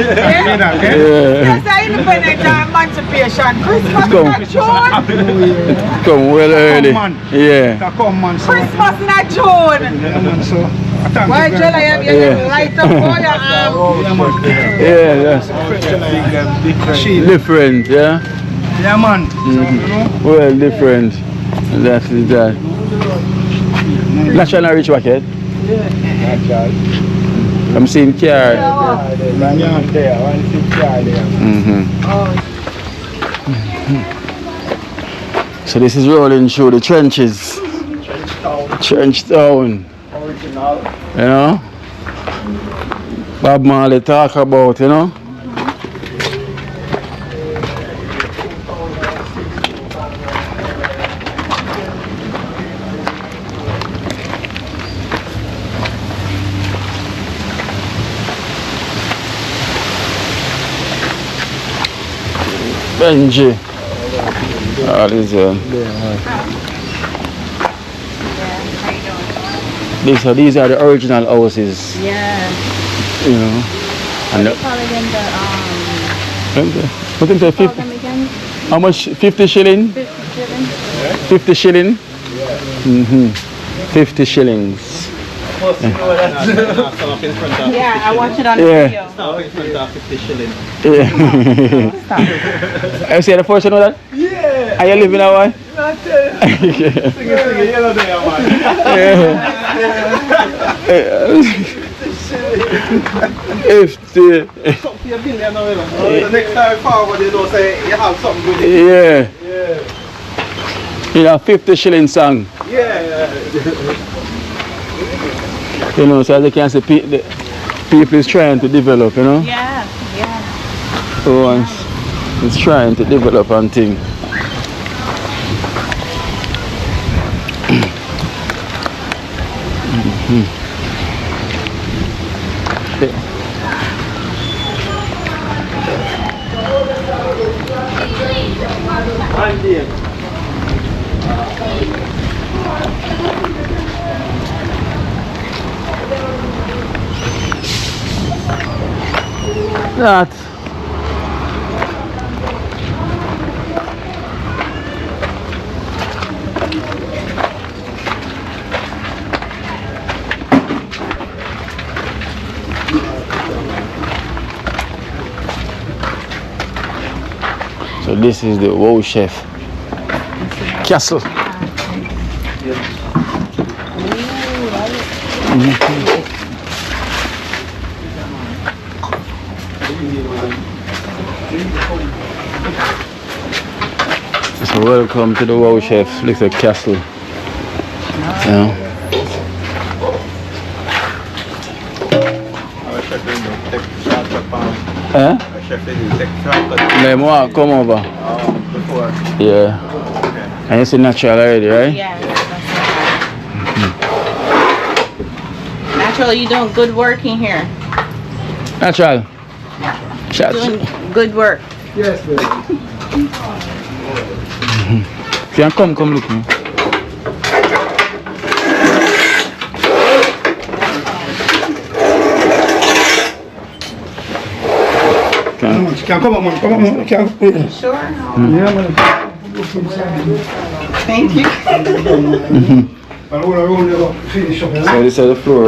Speaker 8: Yes, independent emancipation. Christmas
Speaker 2: Come.
Speaker 8: in June.
Speaker 3: Happy New Year.
Speaker 2: Come well early.
Speaker 3: Come, man.
Speaker 2: Yeah.
Speaker 3: Come, man. So.
Speaker 8: Christmas in June.
Speaker 3: Yeah, man, so. Thank
Speaker 8: Why,
Speaker 3: you very
Speaker 8: Jella,
Speaker 3: much.
Speaker 8: you light up all your
Speaker 3: Yeah, man.
Speaker 2: Yeah, yeah.
Speaker 3: She
Speaker 2: Different, yeah.
Speaker 3: Yeah, man. So, you know?
Speaker 2: Well, different. That is that. Natural rich bucket.
Speaker 5: Natural.
Speaker 2: I'm seeing car.
Speaker 5: There, one sit car there.
Speaker 2: So this is rolling through the trenches. Trench town.
Speaker 5: Original.
Speaker 2: You know? Bob Marley talk about, you know? Benji. All is these are the original houses.
Speaker 6: Yeah.
Speaker 2: You know. And
Speaker 6: What do you call again
Speaker 2: what is that, 50?
Speaker 6: them again?
Speaker 2: How much? 50 shilling?
Speaker 6: 50 shillings.
Speaker 2: 50 shilling? 50 shillings.
Speaker 6: Yeah, I watched it on the
Speaker 2: Yeah.
Speaker 6: video.
Speaker 2: Yeah.
Speaker 6: Stop.
Speaker 2: You see the first you know that? Yeah. Are you living that way?
Speaker 5: The next time forward, you know, say you have something with it.
Speaker 2: Yeah. You know, 50 shilling song.
Speaker 5: Yeah.
Speaker 2: You know, so as you can see, the people is trying to develop, you know?
Speaker 6: Yeah, yeah.
Speaker 2: So it's trying to develop and thing. That. So this is the Wow Chef Castle. So welcome to the Wow Chef little castle. Yeah. Eh? Let me come over.
Speaker 5: Before.
Speaker 2: Yeah. And it's natural already, right?
Speaker 6: Yeah, Naturally, you're doing good work in here.
Speaker 2: Natural. Shots.
Speaker 6: Doing good work.
Speaker 3: Yes, baby.
Speaker 2: Can come look me.
Speaker 3: Can come on, man. Come on, man. Can.
Speaker 6: Sure.
Speaker 3: Yeah, man.
Speaker 6: Thank you.
Speaker 3: So
Speaker 2: this is the floor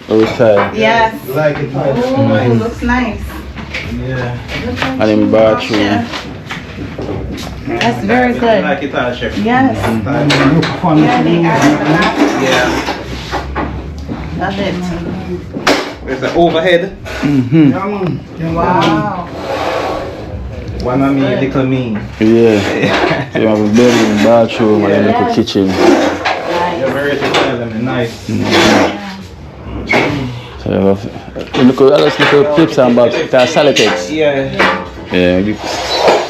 Speaker 2: where we tile.
Speaker 6: Yes.
Speaker 3: like it.
Speaker 6: Oh, looks nice.
Speaker 3: Yeah.
Speaker 2: And in bathroom.
Speaker 6: Chef. That's very good.
Speaker 5: Like it all, chef.
Speaker 6: Yes.
Speaker 3: Look fun.
Speaker 6: Yeah, they added the bath.
Speaker 5: Yeah.
Speaker 6: Love it.
Speaker 5: There's the overhead.
Speaker 3: Yeah, man. Yeah,
Speaker 6: Wow.
Speaker 5: One of me, little me.
Speaker 2: Yeah. So you have a bedroom, bathroom, and then a little kitchen.
Speaker 5: You're very nice.
Speaker 2: So you have little clips and box. There are Salatex.
Speaker 5: Yeah.
Speaker 2: Yeah,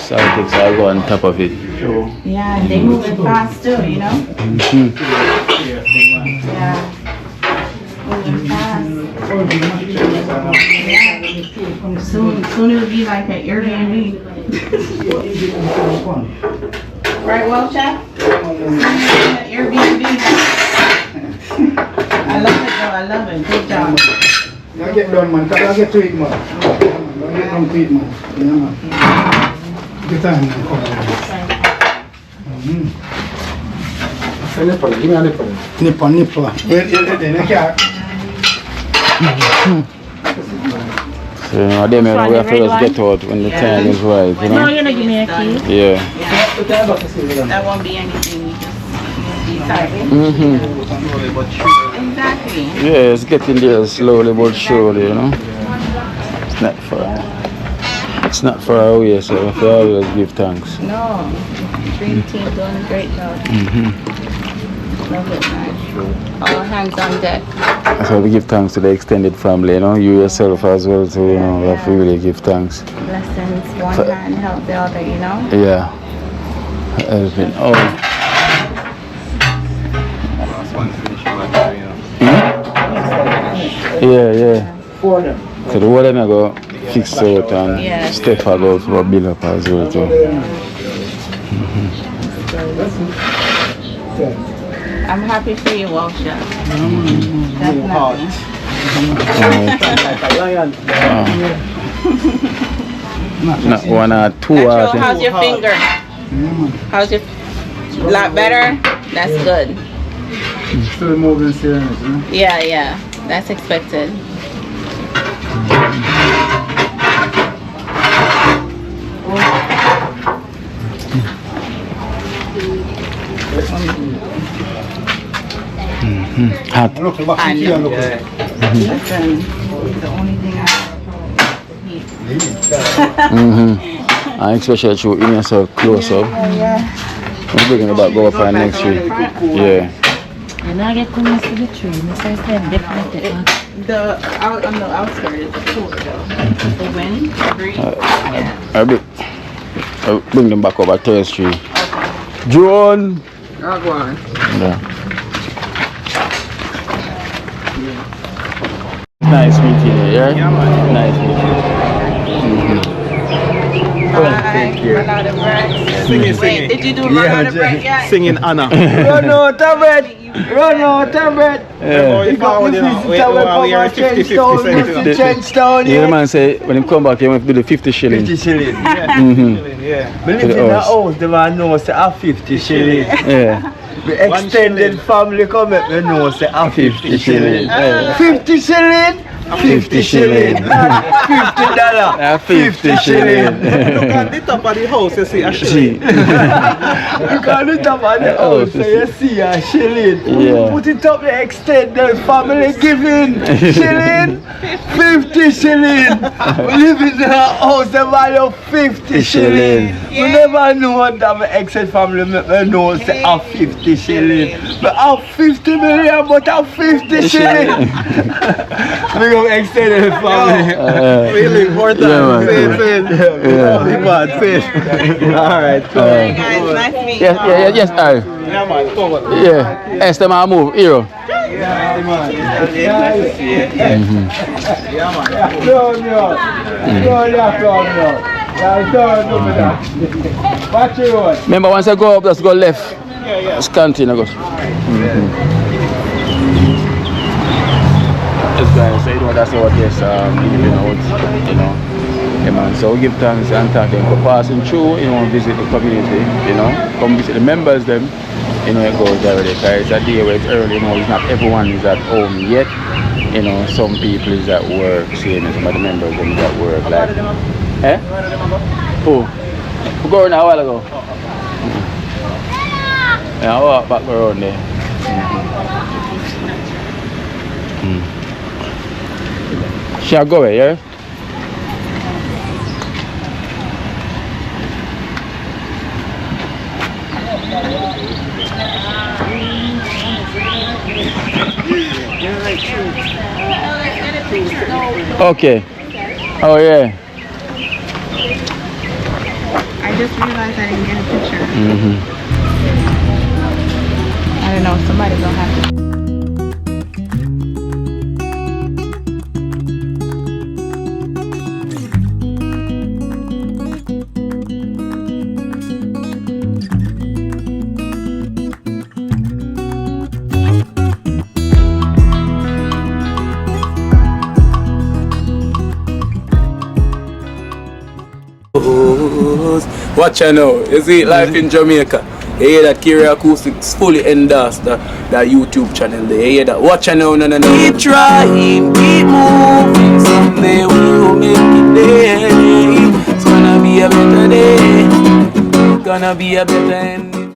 Speaker 2: Salatex I'll go on top of it.
Speaker 6: Yeah, they move it fast too, you know? Yeah. Moving fast. Yeah. Soon it'll be like an Airbnb. Right, well, Chef? An Airbnb. I love it though, I love it. Good job.
Speaker 3: Don't get done, man. Don't get to it, man. Don't get done to it, man. Yeah, man. Good time, man. Give me a nipple. Nipple.
Speaker 2: So, you know, them, you know, we have to just get out when the time is right, you know?
Speaker 6: No, you're not giving me a key.
Speaker 2: Yeah.
Speaker 6: That won't be anything. You just decide. Exactly.
Speaker 2: Yeah, it's getting there slowly but surely, you know? It's not far. It's not far away, so we have to always give thanks.
Speaker 6: No. Dream team doing a great job. Love it, man. All hands on deck.
Speaker 2: So we give thanks to the extended family, you know, you yourself as well, so you know, we have to really give thanks.
Speaker 6: Blessings, one hand help the other, you know?
Speaker 2: Yeah. Helping. Oh. Yeah. So the water I go fix out and step out for build up as well too.
Speaker 6: I'm happy for you, Walsha. Definitely.
Speaker 2: Not one or two.
Speaker 6: Actually, how's your finger? How's your lot better? That's good.
Speaker 3: Still moving serious, huh?
Speaker 6: Yeah. That's expected.
Speaker 2: Hot.
Speaker 3: Look, the box is here, look.
Speaker 6: Listen, the only thing I
Speaker 2: And especially you in yourself close up. We're bringing it back, go up on next week. Yeah.
Speaker 9: And I get to miss the tree. Miss I said definitely.
Speaker 6: on the outskirts is cooler though. The wind, the breeze.
Speaker 2: I'll bring them back over Third Street. John!
Speaker 8: I'll go on.
Speaker 2: Yeah. Nice meeting you, yeah? Nice meeting you.
Speaker 6: Thank you. Wait, did you do Malada break yet?
Speaker 2: Singing Anna.
Speaker 7: Run out of bread.
Speaker 2: Yeah.
Speaker 7: You got the Trenchtown.
Speaker 2: Yeah, the man say when he come back, he want to do the 50 shilling.
Speaker 7: 50 shilling.
Speaker 2: Yeah.
Speaker 7: We live in the house, the man knows say 50 shilling.
Speaker 2: Yeah.
Speaker 7: The extended family come up, they know say 50 shilling.
Speaker 2: 50 shilling.
Speaker 7: 50 shilling. $50.
Speaker 2: 50 shilling.
Speaker 10: Look at the top of the house, you see a shilling.
Speaker 7: Look at the top of the house, so you see a shilling.
Speaker 2: Yeah.
Speaker 7: Put it up the extended family giving. Shilling. 50 shilling. We live in the house, the value of 50 shilling. We never know what the extended family knows say a 50 shilling. But a 50 million, but a 50 shilling. We go extended family.
Speaker 10: Really important.
Speaker 2: Yeah,
Speaker 10: Say it.
Speaker 7: Alright, cool.
Speaker 6: Hey guys, nice to meet you.
Speaker 2: Yes, aye.
Speaker 10: Yeah, man, come on.
Speaker 2: Yeah. Esther, man, move. Hero.
Speaker 7: Watch your road.
Speaker 2: Remember, once I go up, just go left. Just continue. Go. Yes, guys, so you know that's our guest living out, you know. Yeah, man. So we give thanks and thank them for passing through, you know, visit the community, you know, come visit the members them, you know, it goes already. Because it's a day where it's early, you know, it's not everyone is at home yet, you know, some people is at work, same as some of the members them is at work, like. Eh? Who? Who go around a while ago? Yeah, I walk back around there. Shall I go away, yeah? Okay. Oh yeah.
Speaker 6: I just realized I didn't get a picture. I don't know, somebody gonna have to.
Speaker 2: Watch I know. You see life in Jamaica.
Speaker 10: You hear that Kerry Acoustics fully endorsed that YouTube channel there. You hear that? Watch it now, no.
Speaker 1: Keep trying, keep moving. Someday we will make it there. It's gonna be a better day. Gonna be a better end.